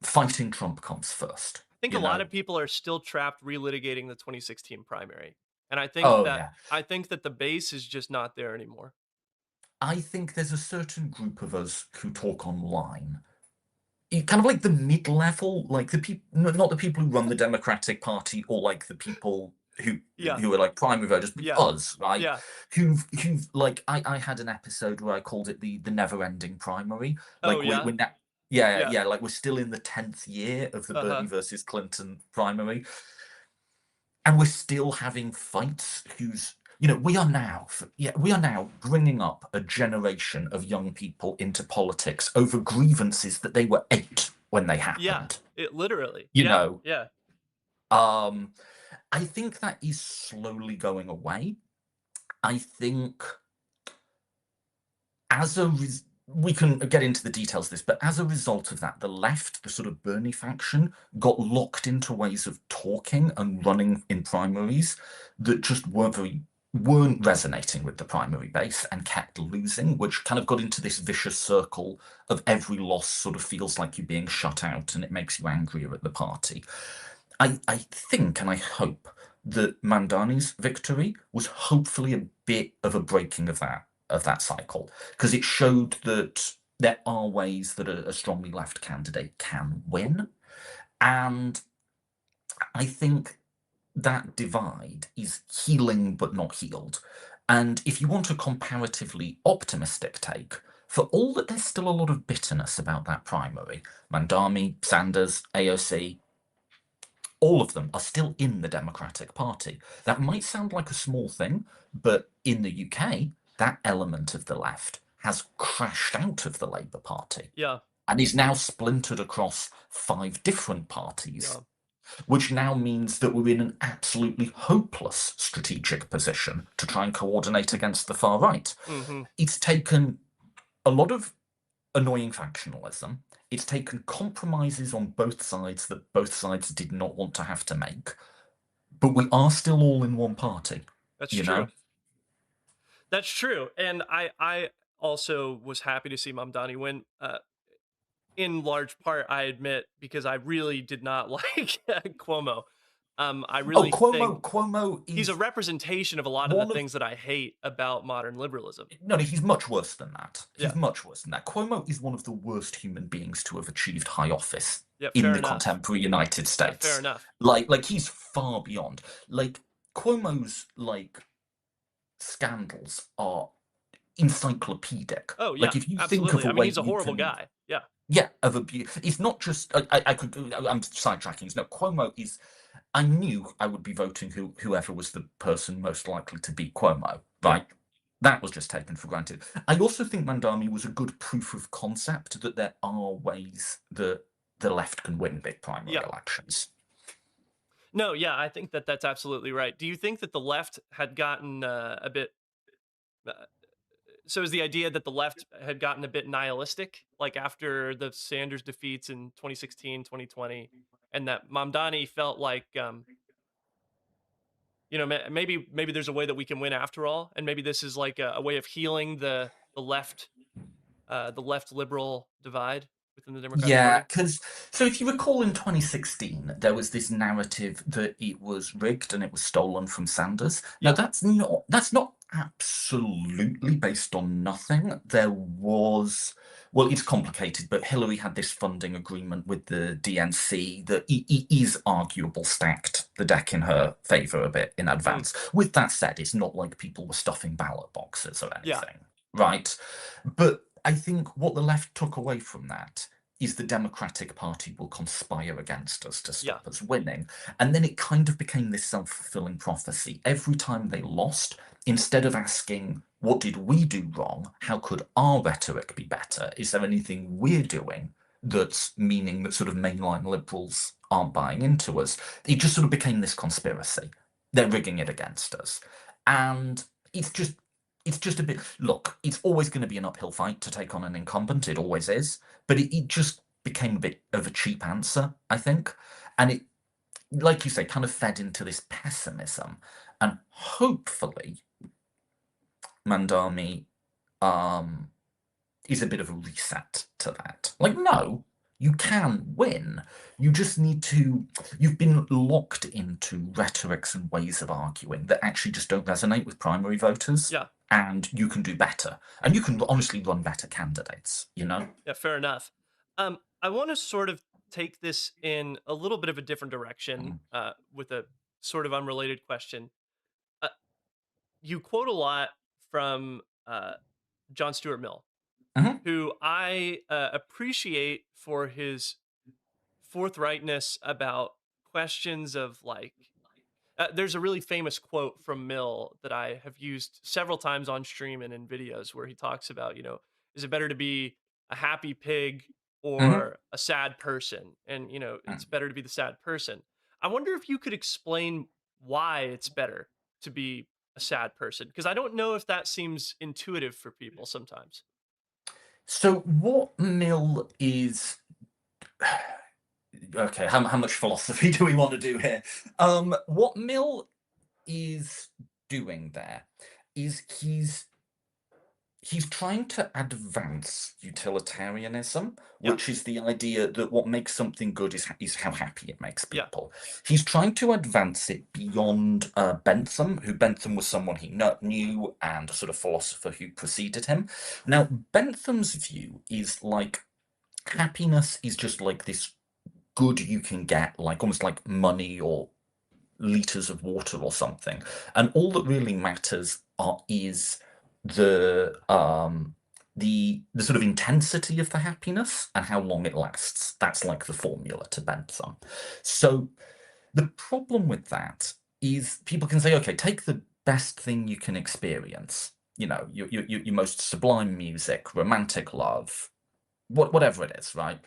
Fighting Trump comes first, I think a you lot know? of people are still trapped relitigating the 2016 primary. And Oh, yeah. I think that the base is just not there anymore. I think there's a certain group of us who talk online, kind of like the mid-level, like the people, not the people who run the Democratic Party, or like the people who Yeah. are like primary voters, but Yeah. us, right? Yeah. Who've like, I had an episode where I called it the never-ending primary. Oh, Like yeah. we're now, yeah, Yeah. yeah, like we're still in the 10th year of the Bernie Uh-huh. versus Clinton primary, and we're still having fights. We are now, we are now bringing up a generation of young people into politics over grievances that they were 8 when they Yeah. happened. It literally. You Yeah. know, Yeah. um, I think that is slowly going away. I think as a we can get into the details of this, but as a result of that, the left, the sort of Bernie faction, got locked into ways of talking and running in primaries that just weren't resonating with the primary base, and kept losing, which kind of got into this vicious circle of every loss sort of feels like you're being shut out and it makes you angrier at the party. I think and I hope that Mandani's victory was hopefully a bit of a breaking of that cycle, because it showed that there are ways that a strongly left candidate can win. And I think that divide is healing but not healed. And if you want a comparatively optimistic take, for all that there's still a lot of bitterness about that primary, Mandami, Sanders, AOC, all of them are still in the Democratic Party. That might sound like a small thing, but in the UK, that element of the left has crashed out of the Labour Party Yeah. and is now splintered across 5 different parties, Yeah. which now means that we're in an absolutely hopeless strategic position to try and coordinate against the far right. Mhm. It's taken a lot of annoying factionalism. It's taken compromises on both sides that both sides did not want to have to make, but we are still all in one party, That's you true. know? That's true. And I also was happy to see Mamdani win. In large part, I admit, because I really did not like Cuomo. I Oh, really think Cuomo he's a is representation of a lot of the one of things that I hate about modern liberalism. no, he's much worse than that. Yeah. He's much worse than that. Cuomo is one of the worst human beings to have achieved high office Yeah. in Fair the enough. contemporary United Yeah. Fair States. enough. Like he's far beyond. Like, Cuomo's like scandals are encyclopedic. Oh Like, yeah. if you think of Absolutely. a I mean, way he's a you horrible can, guy. Yeah. yeah, of abuse. It's not just I could. I'm sidetracking. No, Cuomo is. I knew I would be voting whoever was the person most likely to beat Cuomo. Yeah. Right, that was just taken for granted. I also think Mandami was a good proof of concept that there are ways that the left can win big primary Yeah. elections. No. Yeah. I think that that's absolutely right. Do you think that the left had gotten a bit? Uh, so is the idea that the left had gotten a bit nihilistic, like after the Sanders defeats in 2016, 2020, and that Mamdani felt like, maybe there's a way that we can win after all, and maybe this is like a way of healing the left liberal divide within the Democratic Yeah, Party. because so if you recall in 2016, there was this narrative that it was rigged and it was stolen from Sanders. Now Yeah. that's not absolutely based on nothing. There was, well, it's complicated, but Hillary had this funding agreement with the DNC that is arguable stacked the deck in her favor a bit in Mm, advance. With that said, it's not like people were stuffing ballot boxes or yeah. anything, right? But I think what the left took away from that is the Democratic Party will conspire against us to Yeah. stop us winning. And then it kind of became this self-fulfilling prophecy. Every time they lost, instead of asking, what did we do wrong? How could our rhetoric be better? Is there anything we're doing? that's meaning that sort of mainline liberals aren't buying into us. It just sort of became this conspiracy. They're rigging it against us. And it's just it's just a bit look, it's always going to be an uphill fight to take on an incumbent, it always is. But it just became a bit of a cheap answer, I think. And it, like you say, kind of fed into this pessimism. And hopefully Mandami um is a bit of a reset to that. Like, no, you can win. You just need to. You've been locked into rhetorics and ways of arguing that actually just don't resonate with primary voters, Yeah. and you can do better. And you can honestly run better candidates, you know? Yeah, fair enough. I want to sort of take this in a little bit of a different direction Mm. with a sort of unrelated question. Uh, you quote a lot from John Stuart Mill, Mhm, who I appreciate for his forthrightness about questions of like there's a really famous quote from Mill that I have used several times on stream and in videos where he talks about, is it better to be a happy pig mhm, or a sad person? And, mm. it's better to be the sad person. I wonder if you could explain why it's better to be a sad person, because I don't know if that seems intuitive for people sometimes. So, what Mill is. Okay, how much philosophy do we want to do here? What Mill is doing there is he's trying to advance utilitarianism, Yeah. which is the idea that what makes something good is how happy it makes Yeah. people. He's trying to advance it beyond Bentham, who Bentham was someone he knew and a sort of philosopher who preceded him. Now, Bentham's view is like happiness is just like this good you can get, like almost like money or liters of water or something, and all that really matters is the the sort of intensity of the happiness and how long it lasts. That's like the formula to Bentham. So the problem with that is people can say, okay, take the best thing you can experience. You know, your most sublime music, romantic love, whatever it is, right?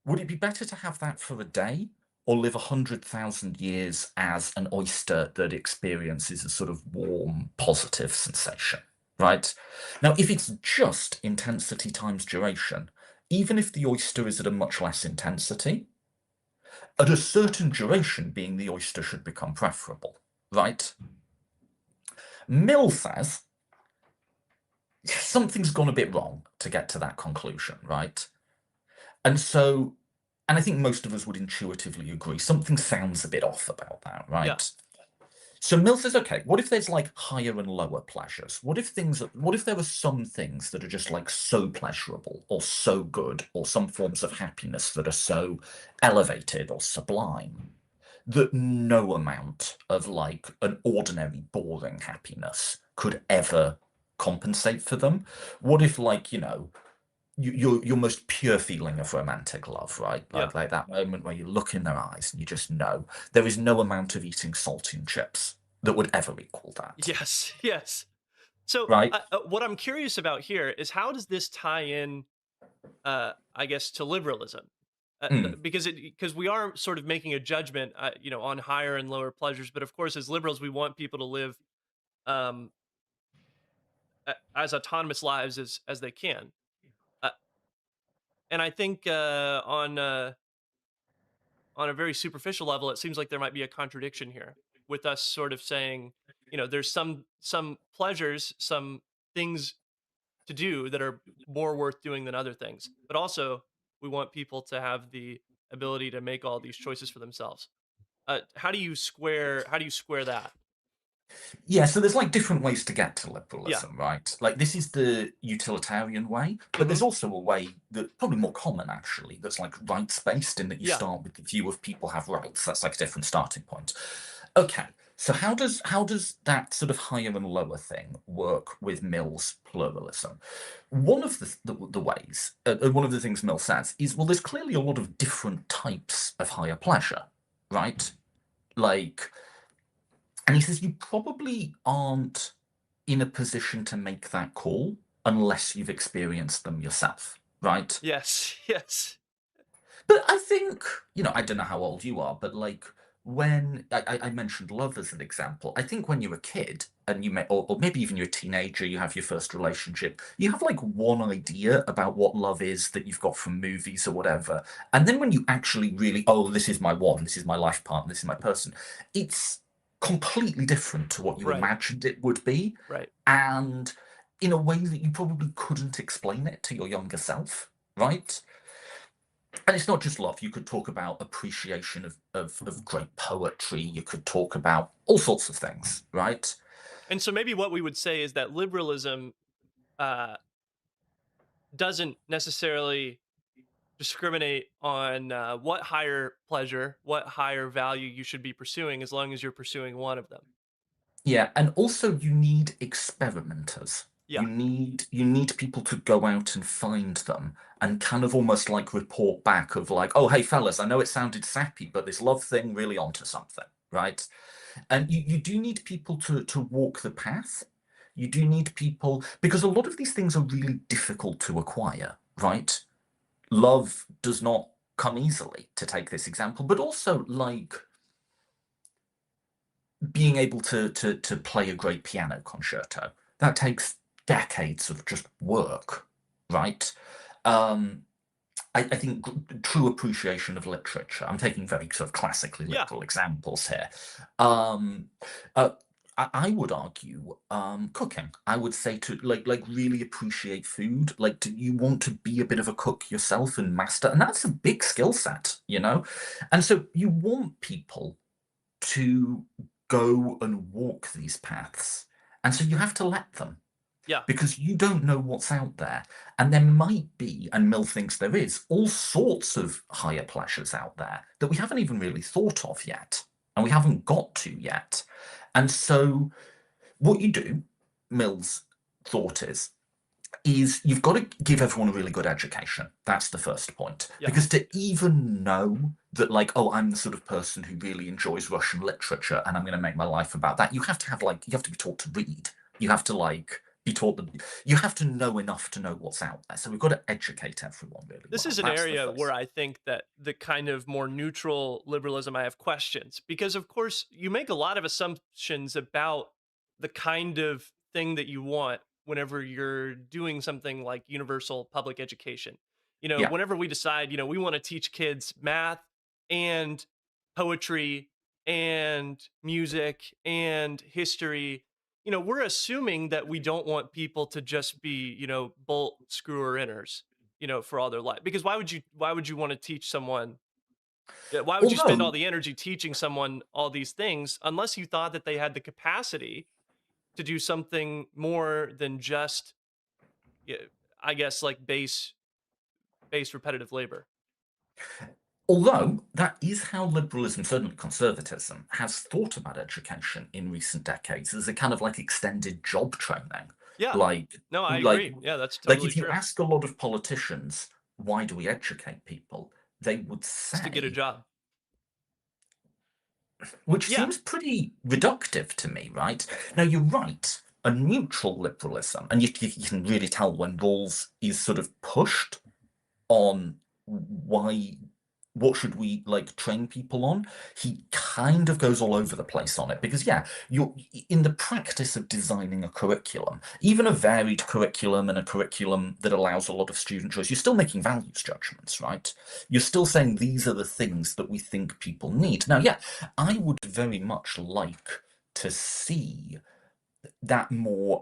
Would it be better to have that for a day or live 100,000 years as an oyster that experiences a sort of warm, positive sensation, right? Now, if it's just intensity times duration, even if the oyster is at a much less intensity, at a certain duration being the oyster should become preferable, right? Mill says something's gone a bit wrong to get to that conclusion, right? And so, and I think most of us would intuitively agree, something sounds a bit off about that, Yeah. right? So Mill says, okay, what if there's like higher and lower pleasures? What if there are some things that are just like so pleasurable or so good, or some forms of happiness that are so elevated or sublime that no amount of like an ordinary boring happiness could ever compensate for them? What if, like, your most pure feeling of romantic love, right? Yeah. Like that moment where you look in their eyes and you just know there is no amount of eating saltine chips that would ever equal that, Yes. Yes. So, right? what I'm curious about here is how does this tie in, I guess, to liberalism? Mm. Because we are sort of making a judgment, on higher and lower pleasures. But of course, as liberals, we want people to live um, as autonomous lives as they can. Uh, and I think on a very superficial level, it seems like there might be a contradiction here with us sort of saying, there's some pleasures, some things to do that are more worth doing than other things. But also, we want people to have the ability to make all these choices for themselves. How do you square that? Yeah, so there's like different ways to get to Yeah. liberalism, right? Like this is the utilitarian way, but Hmm. there's also a way that probably more common actually, that's like rights based in that you Yeah. start with the view of people have rights. That's like a different starting point. Okay, so how does that sort of higher and lower thing work with Mill's pluralism? One of the ways, one of the things Mill says is, well, there's clearly a lot of different types of higher pleasure, right? Like, and he says you probably aren't in a position to make that call unless you've experienced them yourself, right? Yes. Yes. But I think, I don't know how old you are, but like when I mentioned love as an example, I think when you're a kid and or maybe even you're a teenager, you have your first relationship, you have like one idea about what love is that you've got from movies or whatever. And then when you actually really, oh, this is my one, this is my life partner, this is my person, it's completely different to what you Right. imagined it would be. Right. And in a way that you probably couldn't explain it to your younger self, right? And it's not just love. You could talk about appreciation of great poetry. You could talk about all sorts of things, right? And so maybe what we would say is that liberalism uh, doesn't necessarily discriminate on what higher pleasure, what higher value you should be pursuing, as long as you're pursuing one of them. Yeah, and also you need experimenters. Yeah. You need people to go out and find them and kind of almost like report back of like, oh, hey fellas, I know it sounded sappy, but this love thing really onto something, right? And you do need people to walk the path. You do need people because a lot of these things are really difficult to acquire, right? Love does not come easily, to take this example, but also like being able to play a great piano concerto. That takes decades of just work, right? Um, I think true appreciation of literature. I'm taking very sort of classically Yeah. literal examples here. Um, uh, I would argue cooking. I would say to like really appreciate food. Like, do you want to be a bit of a cook yourself and master? And that's a big skill set, you know. And so you want people to go and walk these paths, and so you have to let them Yeah. because you don't know what's out there. And there might be, and Mill thinks there is, all sorts of higher pleasures out there that we haven't even really thought of yet, and we haven't got to yet. And so, what you do, Mill's thought is you've got to give everyone a really good education. That's the first point. Yeah. Because to even know that, like, oh, I'm the sort of person who really enjoys Russian literature and I'm going to make my life about that, you have to have, like, you have to be taught to read. You have to, like, be taught that you have to know enough to know what's out there. So we've got to educate everyone really This well. is an That's the area where first. I think that the kind of more neutral liberalism I have questions because, of course, you make a lot of assumptions about the kind of thing that you want whenever you're doing something like universal public education. Yeah. Whenever we decide, we want to teach kids math and poetry and music and history, we're assuming that we don't want people to just be, bolt screwer inners, for all their life. Because why would you want to teach someone? Why would you spend all Although, the energy teaching someone all these things unless you thought that they had the capacity to do something more than just, yeah, I guess, like base repetitive labor? Although that is how liberalism, certainly conservatism, has thought about education in recent decades as a kind of like extended job training. Yeah. Like, No, I like, agree. Yeah, that's like totally if you true. ask a lot of politicians, why do we educate people? They would It's to get a say, job. which Yeah. seems pretty reductive to me, right? Now, you're right. A neutral liberalism, and you can really tell when Rawls is sort of pushed on why what should we like train people on, he kind of goes all over the place on it because yeah, you're in the practice of designing a curriculum, even a varied curriculum and a curriculum that allows a lot of student choice, you're still making values judgments, right? You're still saying these are the things that we think people need. Now yeah, I would very much like to see that more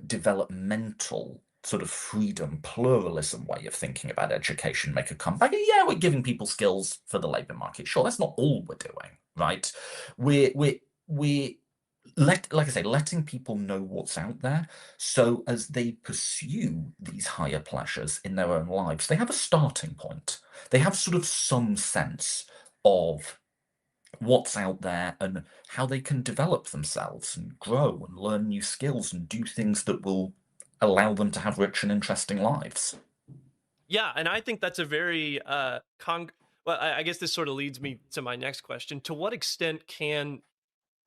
developmental sort of freedom, pluralism way of thinking about education make a comeback. Yeah, we're giving people skills for the labour market. Sure, that's not all we're doing, right? We're like I say, letting people know what's out there, so as they pursue these higher pleasures in their own lives, they have a starting point. They have sort of some sense of what's out there and how they can develop themselves and grow and learn new skills and do things that will allow them to have rich and interesting lives. Yeah, and I think that's a very well, I guess this sort of leads me to my next question. To what extent can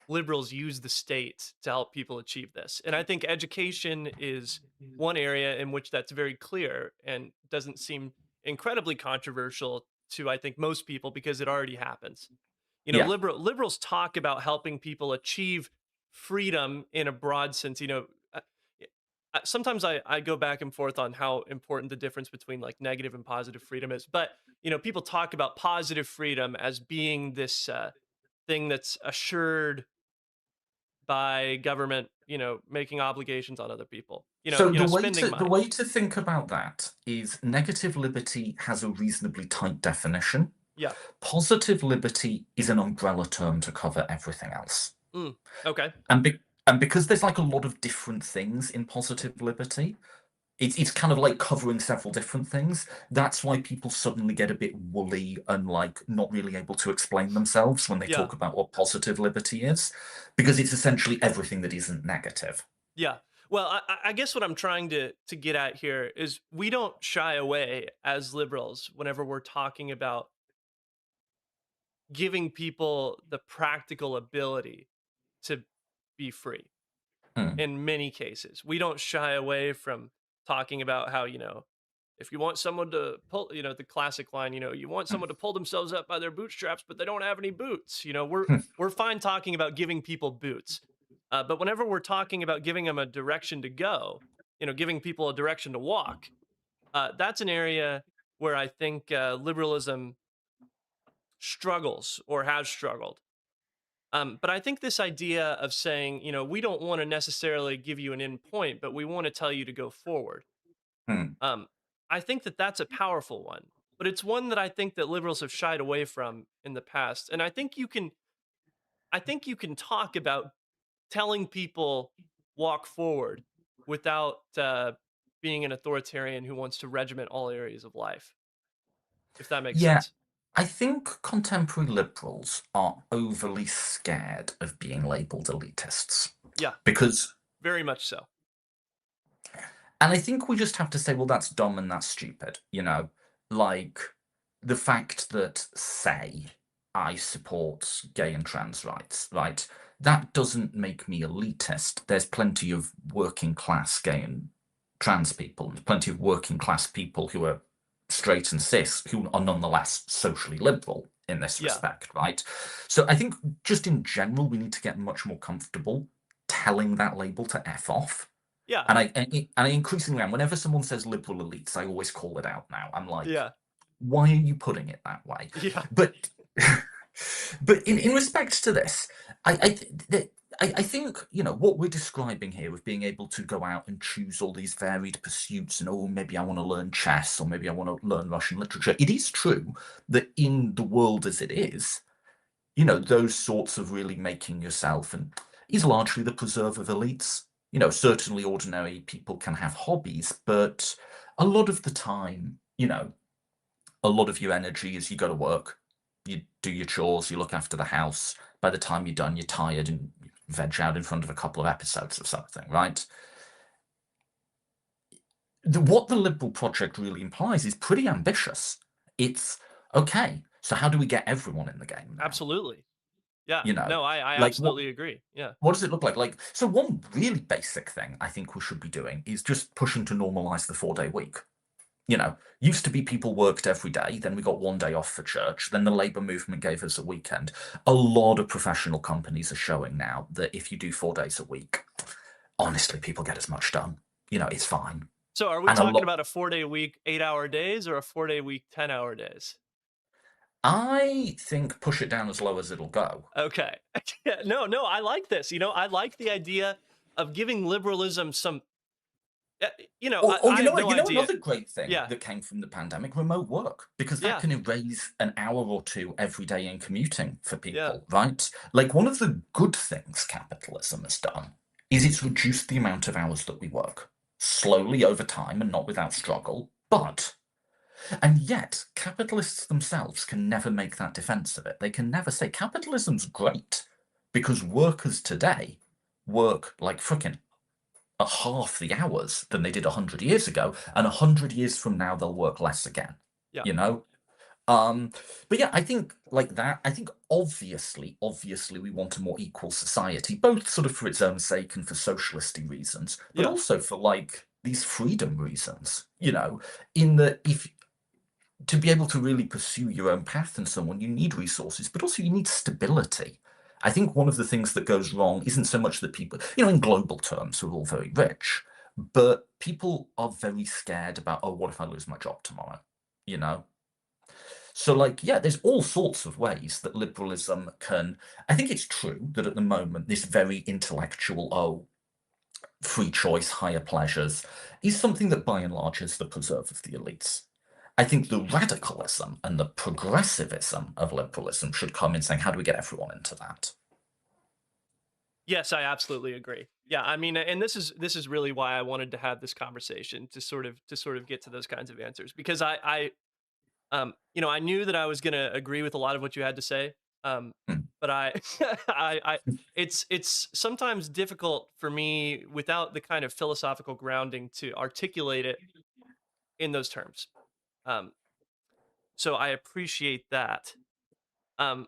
liberals use the state to help people achieve this. And I think education is one area in which that's very clear and doesn't seem incredibly controversial to, I think, most people because it already happens. Yeah. Liberals talk about helping people achieve freedom in a broad sense. Sometimes I go back and forth on how important the difference between like negative and positive freedom is. But people talk about positive freedom as being this thing that's assured by government, making obligations on other people. So Spending the money. way to think about that is negative liberty has a reasonably tight definition. Yeah. Positive liberty is an umbrella term to cover everything else. Mm, okay. And because there's like a lot of different things in positive liberty, it's kind of like covering several different things. That's why people suddenly get a bit woolly and like not really able to explain themselves when they Yeah. talk about what positive liberty is, because it's essentially everything that isn't negative. Yeah. Well, I guess what I'm trying to get at here is we don't shy away as liberals whenever we're talking about giving people the practical ability to be free. Hmm. In many cases, we don't shy away from talking about how if you want someone to pull, the classic line, you want someone to pull themselves up by their bootstraps, but they don't have any boots. We're fine talking about giving people boots, but whenever we're talking about giving them a direction to go, giving people a direction to walk, that's an area where I think liberalism struggles or has struggled. But I think this idea of saying, we don't want to necessarily give you an end point, but we want to tell you to go forward. Hmm. Um, I think that that's a powerful one, but it's one that I think that liberals have shied away from in the past. And I think you can talk about telling people walk forward without being an authoritarian who wants to regiment all areas of life, if that makes Yeah, sense. I think contemporary liberals are overly scared of being labeled elitists Yeah, because, very much so. and I think we just have to say, well, that's dumb and that's stupid, like the fact that, say, I support gay and trans rights, right? That doesn't make me elitist. There's plenty of working class gay and trans people, and plenty of working class people who are straight and cis who are nonetheless socially liberal in this Yeah, respect, right? So I think just in general, we need to get much more comfortable telling that label to F off. yeah, And I increasingly am. Whenever someone says liberal elites, I always call it out now. I'm like, yeah, why are you putting it that way? yeah, But but in respect to this, I think what we're describing here of being able to go out and choose all these varied pursuits and maybe I want to learn chess or maybe I want to learn Russian literature. It is true that in the world as it is, those sorts of really making yourself and is largely the preserve of elites. Certainly ordinary people can have hobbies, but a lot of the time, a lot of your energy is you go to work, you do your chores, you look after the house. By the time you're done, you're tired and you veg out in front of a couple of episodes of something, right? What the Liberal project really implies is pretty ambitious. It's okay, so how do we get everyone in the game now? absolutely. Yeah, You know, no, I like what absolutely agree. Yeah, what does it look like? Like, so one really basic thing I think we should be doing is just pushing to normalize the 4-day week. Used to be people worked every day, then we got one day off for church, then the labor movement gave us a weekend. A lot of professional companies are showing now that if you do 4 days a week, honestly, people get as much done. It's fine. so are we And a talking lot, about a 4-day week 8-hour days or a 4-day week 10-hour days? I think push it down as low as it'll go. Okay. Yeah, no, no, I like this. I like the idea of giving liberalism some. uh, Or I have no idea. another great thing Yeah, that came from the pandemic, remote work, because that yeah, can erase an hour or two every day in commuting for yeah, people, right? Like one of the good things capitalism has done is it's reduced the amount of hours that we work, slowly over time and not without struggle. And yet, capitalists themselves can never make that defense of it. They can never say capitalism's great because workers today work like frickin' a half the hours than they did 100 years ago, and 100 years from now they'll work less again. yeah. You know, Um, but yeah, I think like that. I think obviously, we want a more equal society, both sort of for its own sake and for socialisty reasons, but Yeah. also for like these freedom reasons. In that if to be able to really pursue your own path and so on, you need resources, but also you need stability. I think one of the things that goes wrong isn't so much that people, in global terms, we're all very rich, but people are very scared about, oh, what if I lose my job tomorrow? You know? So, like, yeah, there's all sorts of ways that liberalism can. I think it's true that at the moment, this very intellectual, oh, free choice, higher pleasures, is something that by and large is the preserve of the elites. I think the radicalism and the progressivism of liberalism should come in saying, how do we get everyone into that? Yes, I absolutely agree. Yeah, I mean, and this is really why I wanted to have this conversation to sort of get to those kinds of answers because I knew that I was gonna agree with a lot of what you had to say. Hmm. But I it's sometimes difficult for me without the kind of philosophical grounding to articulate it in those terms. Um, so I appreciate that. Um,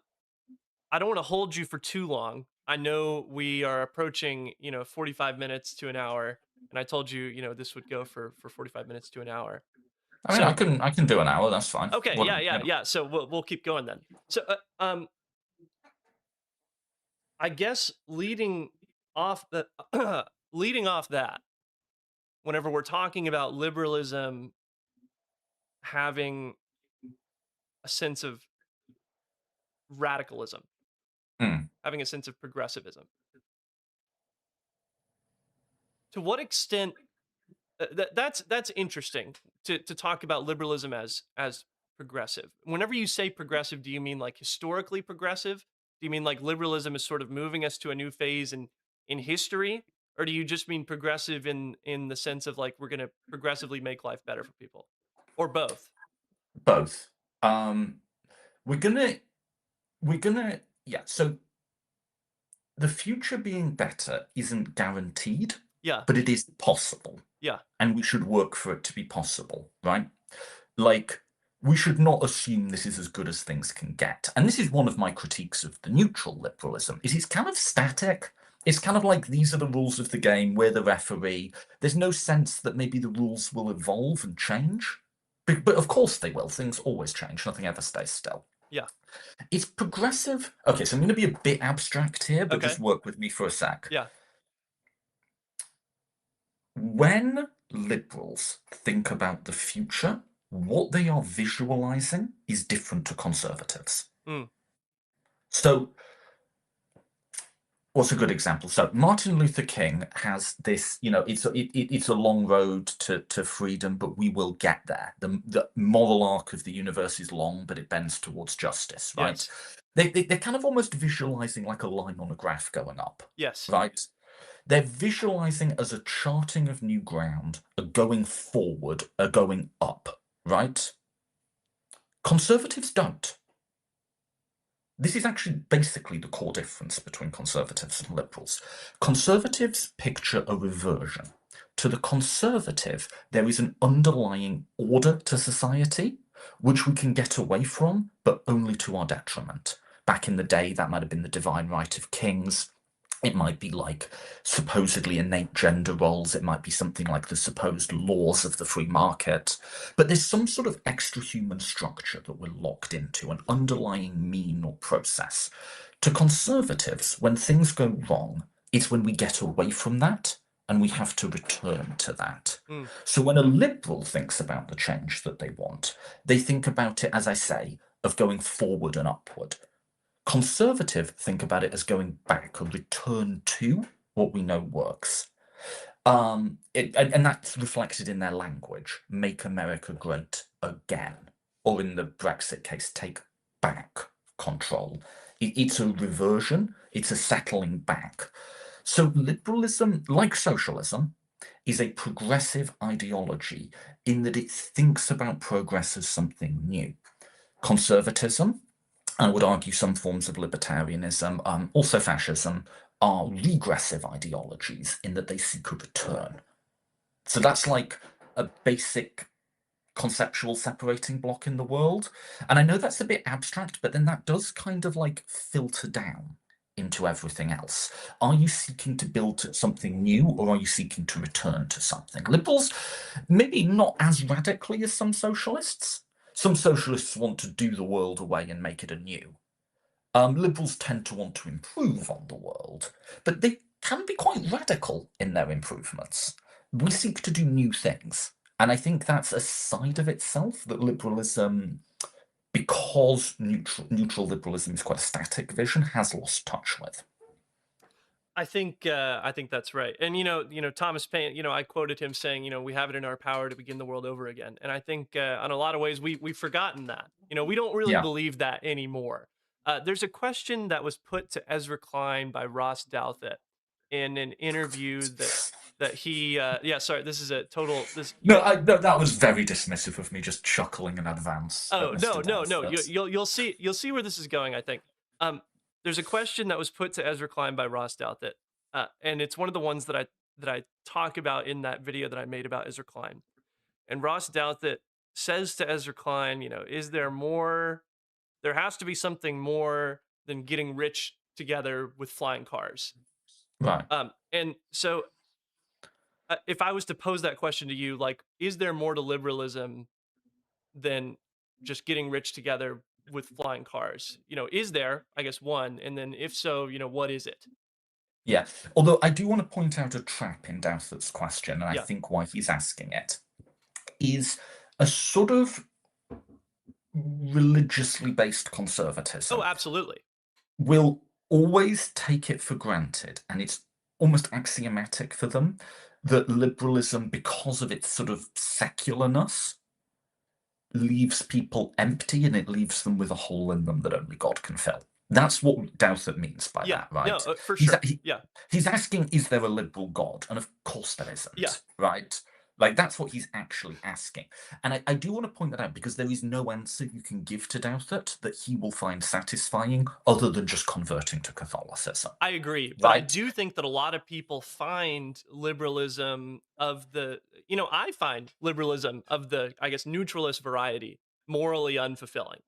I don't want to hold you for too long. I know we are approaching, 45 minutes to an hour, and I told you, this would go for 45 minutes to an hour. I mean, I So, can I can do an hour. That's fine. okay, What yeah, yeah, yeah. So we'll keep going then. So, I guess off the leading off that, whenever we're talking about liberalism having a sense of radicalism, Hmm. having a sense of progressivism, to what extent that's interesting to talk about liberalism as progressive. Whenever you say progressive, do you mean like historically progressive? Do you mean like liberalism is sort of moving us to a new phase in history, or do you just mean progressive in the sense of like we're going to progressively make life better for people, or both? Both. Um, we're gonna yeah. So the future being better isn't guaranteed, Yeah, but it is possible, yeah, and we should work for it to be possible, right? Like, we should not assume this is as good as things can get. And this is one of my critiques of the neutral liberalism, is it's kind of static. It's kind of like these are the rules of the game, we're the referee. There's no sense that maybe the rules will evolve and change. But of course they will. Things always change. Nothing ever stays still. yeah. It's progressive. Okay, so I'm going to be a bit abstract here, but just Okay, work with me for a sec. yeah. When liberals think about the future, what they are visualizing is different to conservatives. Mm, So, what's a good example? So, Martin Luther King has this, it's a long road to freedom, but we will get there. The moral arc of the universe is long, but it bends towards justice, right? yes, They're kind of almost visualizing like a line on a graph going up, yes. right? They're visualizing as a charting of new ground, a going forward, a going up, right? Conservatives don't. This is actually basically the core difference between conservatives and liberals. Conservatives picture a reversion. To the conservative, there is an underlying order to society which we can get away from, but only to our detriment. Back in the day, that might have been the divine right of kings. It might be like supposedly innate gender roles. It might be something like the supposed laws of the free market. But there's some sort of extra human structure that we're locked into, an underlying mean or process. To conservatives, when things go wrong, it's when we get away from that and we have to return to that. Mm, So when a liberal thinks about the change that they want, they think about it, as I say, of going forward and upward. Conservative think about it as going back, a return to what we know works. And that's reflected in their language. Make America great again. Or in the Brexit case, take back control. It's a reversion, it's a settling back. So liberalism, like socialism, is a progressive ideology in that it thinks about progress as something new. Conservatism, I would argue some forms of libertarianism, also fascism, are regressive ideologies in that they seek a return. So that's like a basic conceptual separating block in the world. And I know that's a bit abstract, but then that does kind of like filter down into everything else. Are you seeking to build something new, or are you seeking to return to something? Liberals, maybe not as radically as some socialists. Some socialists want to do the world away and make it anew. Liberals tend to want to improve on the world, but they can be quite radical in their improvements. We seek to do new things. And I think that's a side of itself that liberalism, because neutral liberalism is quite a static vision, has lost touch with. I think that's right. And Thomas Paine, I quoted him saying, we have it in our power to begin the world over again. And I think in a lot of ways we've forgotten that. We don't really Yeah. believe that anymore. There's a question that was put to Ezra Klein by Ross Douthat in an interview that he yeah, sorry, this is a total this No, no, that was very dismissive of me, just chuckling in advance at Oh, Mr. no, no, no. Downstairs. You'll see where this is going, I think. Um, there's a question that was put to Ezra Klein by Ross Douthat, and it's one of the ones that I talk about in that video that I made about Ezra Klein. And Ross Douthat says to Ezra Klein, is there more? There has to be something more than getting rich together with flying cars. Right. And so, if I was to pose that question to you, like, is there more to liberalism than just getting rich together with flying cars? Is there, I guess, one? And then if so, what is it? Yeah. Although I do want to point out a trap in Douthat's question, and I Yeah. think why he's asking it, is a sort of religiously based Oh, conservatism absolutely. will always take it for granted, and it's almost axiomatic for them, that liberalism, because of its sort of secularness, leaves people empty and it leaves them with a hole in them that only God can fill. That's what Dowsett means by Yeah. that, No, right? for He's sure. Yeah. he's asking, is there a liberal God? And of course there Yeah. isn't, right? Like that's what he's actually asking. And I do want to point that out because there is no answer you can give to Dowsett that he will find satisfying other than just converting to Catholicism, I agree, but I right? do think that a lot of people find liberalism of the, I find liberalism of the, I guess, neutralist variety morally unfulfilling,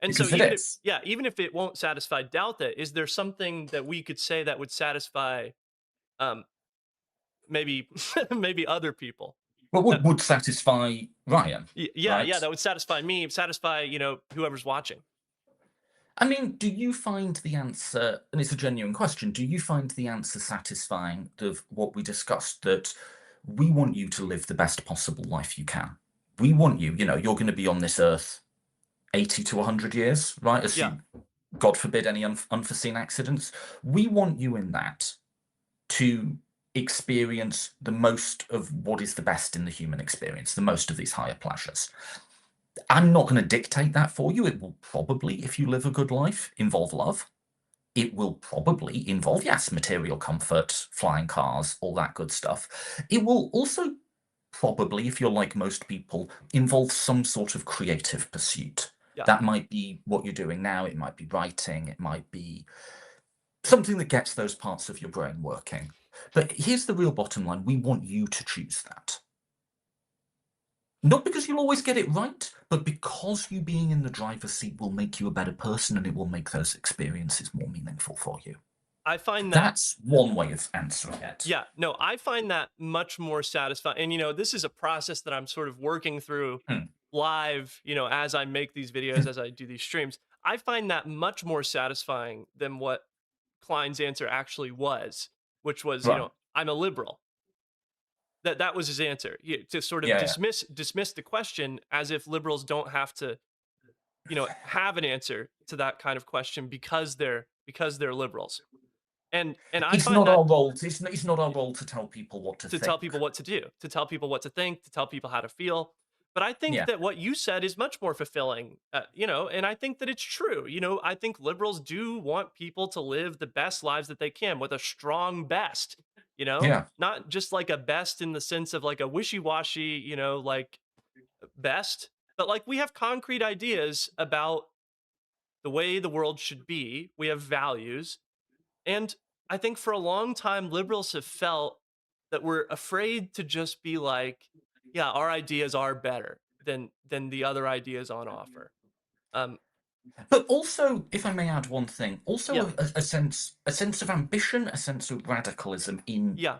And so Because it is. even if it won't satisfy doubt that, is there something that we could say that would satisfy, um, maybe, maybe other people? Well, Uh, would satisfy Ryan, yeah, right? yeah, that would satisfy me, satisfy, whoever's watching. I mean, do you find the answer, and it's a genuine question, do you find the answer satisfying of what we discussed, that we want you to live the best possible life you can? We want you, you're going to be on this earth 80 to 100 years, right? Yeah, Assume, God forbid, any unforeseen accidents. We want you in that to experience the most of what is the best in the human experience, the most of these higher pleasures. I'm not going to dictate that for you. It will probably, if you live a good life, involve love. It will probably involve, yes, material comfort, flying cars, all that good stuff. It will also probably, if you're like most people, involve some sort of creative pursuit. yeah. That might be what you're doing now. It might be writing. It might be something that gets those parts of your brain working. But here's the real bottom line. We want you to choose that. Not because you'll always get it right, but because you being in the driver's seat will make you a better person and it will make those experiences more meaningful for you. I find that That's one way of answering it. Yeah, no, I find that much more satisfying. And this is a process that I'm sort of working through Hmm. live, as I make these videos, as I do these streams. I find that much more satisfying than what Klein's answer actually was, which was, Right. I'm a liberal. That was his answer. To sort of Yeah, yeah. dismiss the question as if liberals don't have to, have an answer to that kind of question because they're liberals. And I It's find not that our role. It's not our role to tell people what to to tell think. people what to do, to tell people what to think, to tell people how to feel. But I think Yeah. that what you said is much more fulfilling, and I think that it's true. I think liberals do want people to live the best lives that they can with a strong best, Yeah. not just like a best in the sense of like a wishy washy, like best, but like we have concrete ideas about the way the world should be. We have values. And I think for a long time, liberals have felt that we're afraid to just be like, yeah, our ideas are better than the other ideas on offer. Um, But also, if I may add one thing, also yeah, a sense of ambition, a sense of radicalism in yeah,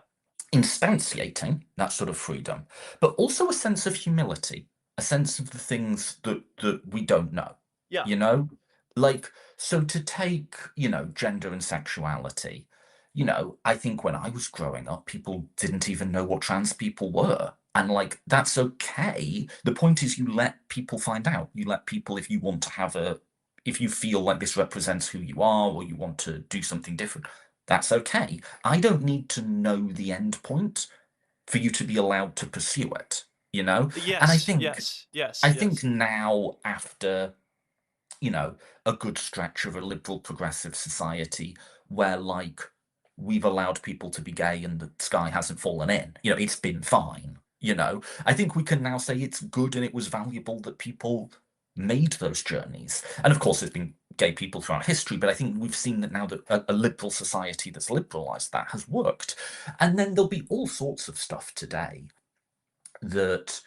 instantiating that sort of freedom, but also a sense of humility, a sense of the things that we don't know, yeah, you know? Like, so to take, gender and sexuality, I think when I was growing up, people didn't even know what trans people were. And like, that's okay. The point is, you let people find out. You let people, if you feel like this represents who you are or you want to do something different, that's okay. I don't need to know the end point for you to be allowed to pursue it, you know? And yes, yes, yes, I think yes, now after, you know, a good stretch of a liberal progressive society where like we've allowed people to be gay and the sky hasn't fallen in, it's been fine, I think we can now say it's good and it was valuable that people made those journeys. And of course, there's been gay people throughout history, but I think we've seen that now that a liberal society that's liberalized that has worked. And then there'll be all sorts of stuff today that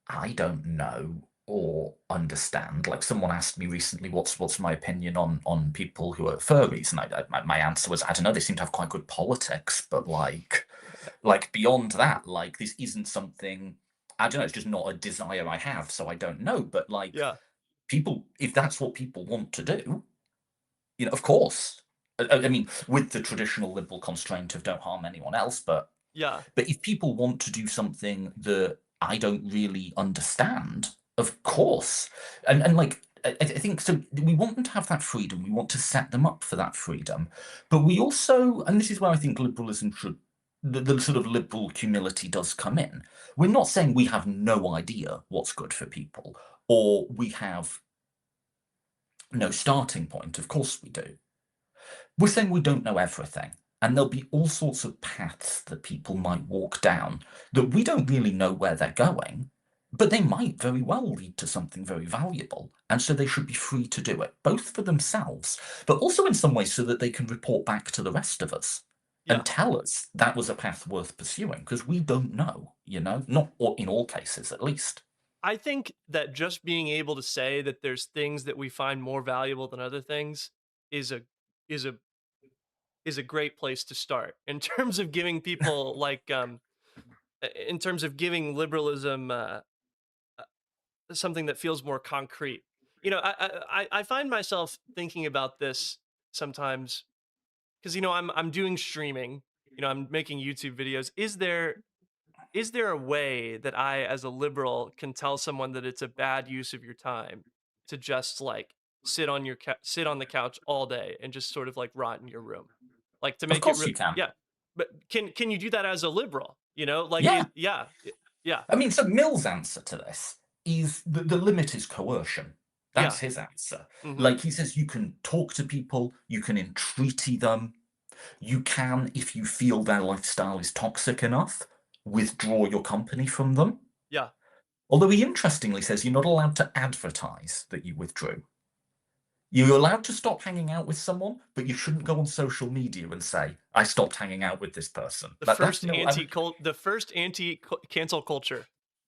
I don't know or understand. Like someone asked me recently, what's my opinion on people who are furries, and my answer was, I don't know. They seem to have quite good politics, but like beyond that, like this isn't something. I don't know. It's just not a desire I have, so I don't know. But like yeah, people, if that's what people want to do, of course. I mean, with the traditional liberal constraint of don't harm anyone else, yeah, if people want to do something that I don't really understand, of course. And like I think so we want them to have that freedom. We want to set them up for that freedom. But we also, and this is where I think liberalism should the sort of liberal humility does come in. We're not saying we have no idea what's good for people, or we have no starting point. Of course we do. We're saying we don't know everything. And there'll be all sorts of paths that people might walk down that we don't really know where they're going, but they might very well lead to something very valuable. And so they should be free to do it, both for themselves, but also in some ways so that they can report back to the rest of us yeah. and tell us that was a path worth pursuing, because we don't know, not in all cases at least. I think that just being able to say that there's things that we find more valuable than other things is a is a is a great place to start in terms of giving people like in terms of giving liberalism something that feels more concrete. You know, I find myself thinking about this sometimes because I'm doing streaming. I'm making YouTube videos. Is there a way that I, as a liberal, can tell someone that it's a bad use of your time to just like sit on the couch all day and just sort of like rot in your room, like to Of make it course real? you can. Yeah, but can you do that as a liberal? Like Yeah. yeah, I mean, so Mill's answer to this is the limit is coercion. yeah, That's his answer. hmm Like he says, you can talk to people, you can entreaty them, you can, if you feel their lifestyle is toxic enough, withdraw your company from them. yeah. Although he interestingly says you're not allowed to advertise that you withdrew. You're allowed to stop hanging out with someone, but you shouldn't go on social media and say, I stopped hanging out with this person. That's Mill. The first anti cancel culture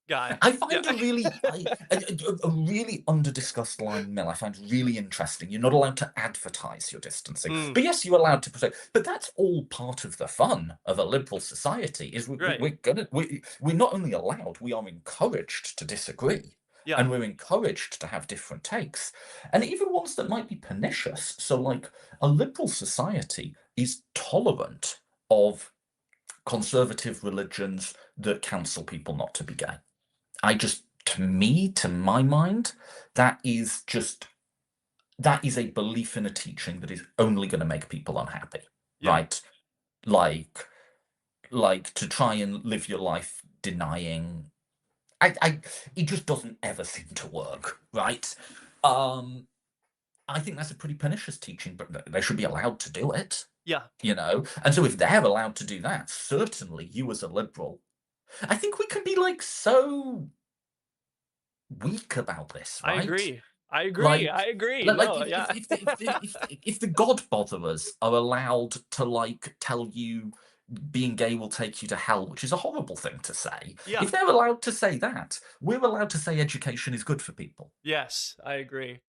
guy. I Yeah, find a really under-discussed line, Mill. I find really interesting. You're not allowed to advertise your distancing, mm, but yes, you're allowed to protect. But that's all part of the fun of a liberal society. Is right. we're not only allowed, we are encouraged to disagree, Yeah, and we're encouraged to have different takes, and even ones that might be pernicious. So, like a liberal society is tolerant of conservative religions that counsel people not to be gay. To my mind, that is just that is a belief in a teaching that is only going to make people unhappy, yeah, right? Like, like to try and live your life denying, I it just doesn't ever seem to work, right? Um, I think that's a pretty pernicious teaching, but they should be allowed to do it, yeah. And so if they're allowed to do that, certainly you as a liberal, I think we can be like so weak about this, I right? agree. I agree. I Like, agree. like No, yeah. if the God botherers are allowed to like tell you being gay will take you to hell, which is a horrible thing to say. Yeah. If they're allowed to say that, we're allowed to say education is good for people. Yes, I agree.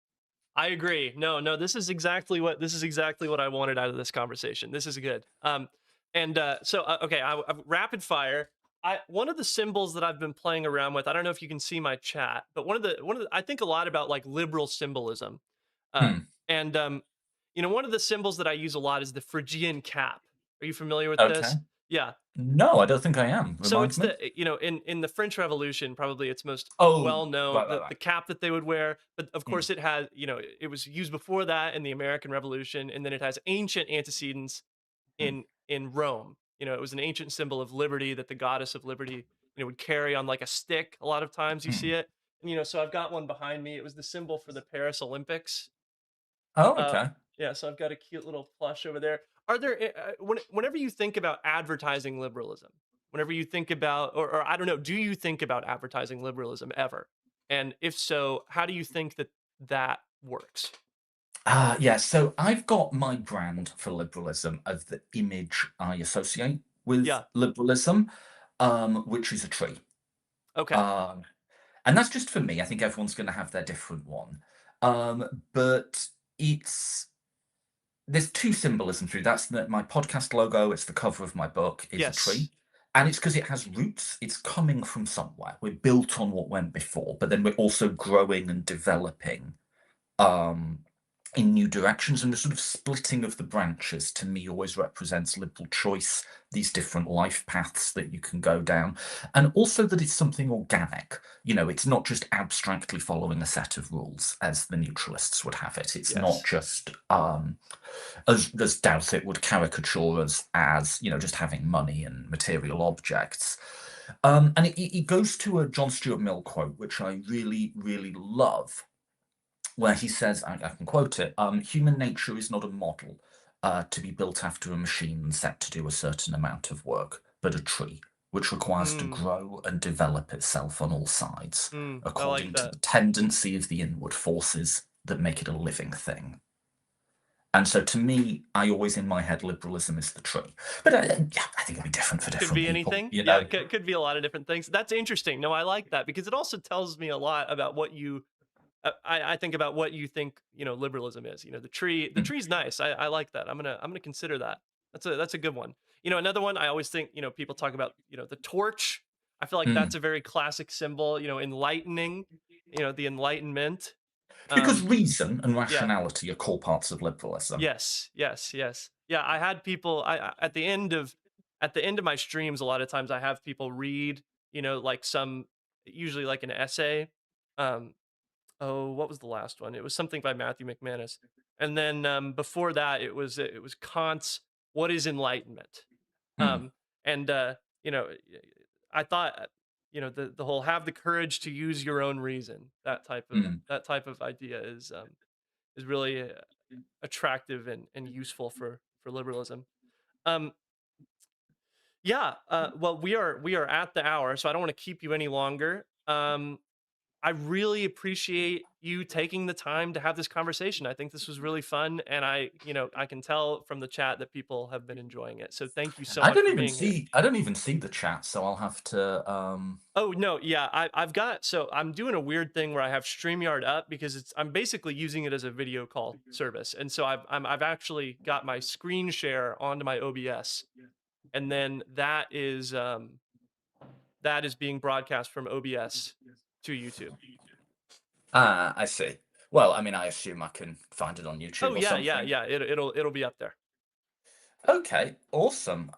I agree. No, no, this is exactly what I wanted out of this conversation. This is good. Okay, rapid fire. I One of the symbols that I've been playing around with. I don't know if you can see my chat, but I think a lot about like liberal symbolism. Uh, Hmm. and One of the symbols that I use a lot is the Phrygian cap. Are you familiar with Okay. this? Yeah. No, I don't think I am. So Remind it's me. in the French Revolution, probably it's most Oh, well known, right, right, the right. cap that they would wear. But of Hmm. course, it has, it was used before that in the American Revolution, and then it has ancient antecedents Hmm. in Rome. It was an ancient symbol of liberty that the goddess of liberty, would carry on like a stick. A lot of times you see Hmm. it. And, so I've got one behind me. It was the symbol for the Paris Olympics. Oh, Uh, okay. yeah, so I've got a cute little plush over there. Are there whenever you think about advertising liberalism, whenever you think about, or I don't know, do you think about advertising liberalism ever? And if so, how do you think that that works? Yeah, so I've got my brand for liberalism of the image I associate with Yeah. liberalism, which is a tree. Okay. Um, and that's just for me. I think everyone's going to have their different one. But it's there's two symbolism through. My podcast logo. It's the cover of my book. Is a Yes. tree, and it's because it has roots. It's coming from somewhere. We're built on what went before, but then we're also growing and developing um, in new directions. And the sort of splitting of the branches to me always represents liberal choice, these different life paths that you can go down. And also that it's something organic. It's not just abstractly following a set of rules as the neutralists would have it. It's not Yes. just as Dowsett would caricature us as, just having money and material objects. And it goes to a John Stuart Mill quote, which I really, really love, where he says, I can quote it, human nature is not a model to be built after a machine set to do a certain amount of work, but a tree, which requires to Mm, grow and develop itself on all sides, I like according to that. the tendency of the inward forces that make it a living thing. And so to me, I always in my head, liberalism is the tree. But yeah, I think it'll be different for Could different be people, anything. Yeah, it could be a lot of different things. That's interesting. No, I like that because it also tells me a lot about what you I think about what you think, liberalism is. The Mm, tree's nice. I like that. I'm gonna consider that. That's a good one. Another one I always think, people talk about, the torch. I feel like that's mm. a very classic symbol, enlightening, the enlightenment. Because Um, reason and yeah. rationality are core parts of liberalism. Yes, yes, yes. Yeah, I had people at the end of my streams a lot of times I have people read, like some usually like an essay. Um Oh, what was the last one? It was something by Matthew McManus. And then before that, it was Kant's "What is Enlightenment?" Mm, Um, and you know, I thought, the whole "have the courage to use your own reason." mm. That type of idea is really attractive and useful for liberalism. Um, yeah. Well, we are at the hour, so I don't want to keep you any longer. I really appreciate you taking the time to have this conversation. I think this was really fun, and I can tell from the chat that people have been enjoying it. So thank you so much for being here. I don't even see the chat, so I'll have to Oh no, yeah, I'm doing a weird thing where I have StreamYard up because I'm basically using it as a video call service, and so I've actually got my screen share onto my OBS, and then that is being broadcast from OBS to YouTube. I see. Well, I mean, I assume I can find it on Oh YouTube or yeah, yeah, something. yeah. It'll be up there. Okay, awesome.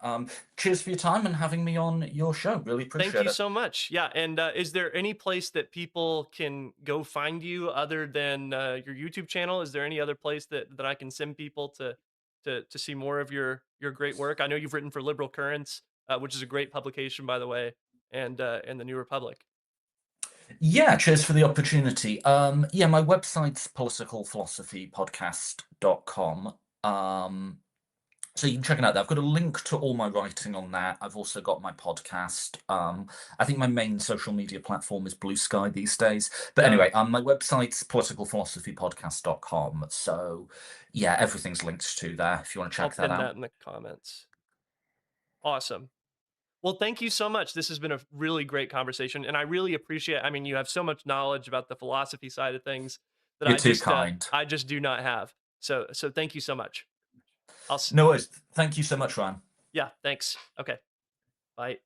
Cheers for your time and having me on your show. Really Thank appreciate you it. so much. Yeah, and is there any place that people can go find you other than your YouTube channel? Is there any other place that I can send people to see more of your great work? I know you've written for Liberal Currents, which is a great publication, by the way, and the New Republic. Yeah, cheers for the opportunity. Yeah, my website's politicalphilosophypodcast.com. So you can check it out there. I've got a link to all my writing on that. I've also got my podcast. I think my main social media platform is Blue Sky these days. But Yeah, anyway, my website's politicalphilosophypodcast.com. So yeah, everything's linked to there if you want to I'll check that pin that out. in the comments. Awesome. Well, thank you so much. This has been a really great conversation, and I really appreciate. I mean, you have so much knowledge about the philosophy side of things that You're too kind. I just do not have. So thank you so much. No worries. Thank you so much, Ryan. Yeah, thanks. Okay, bye.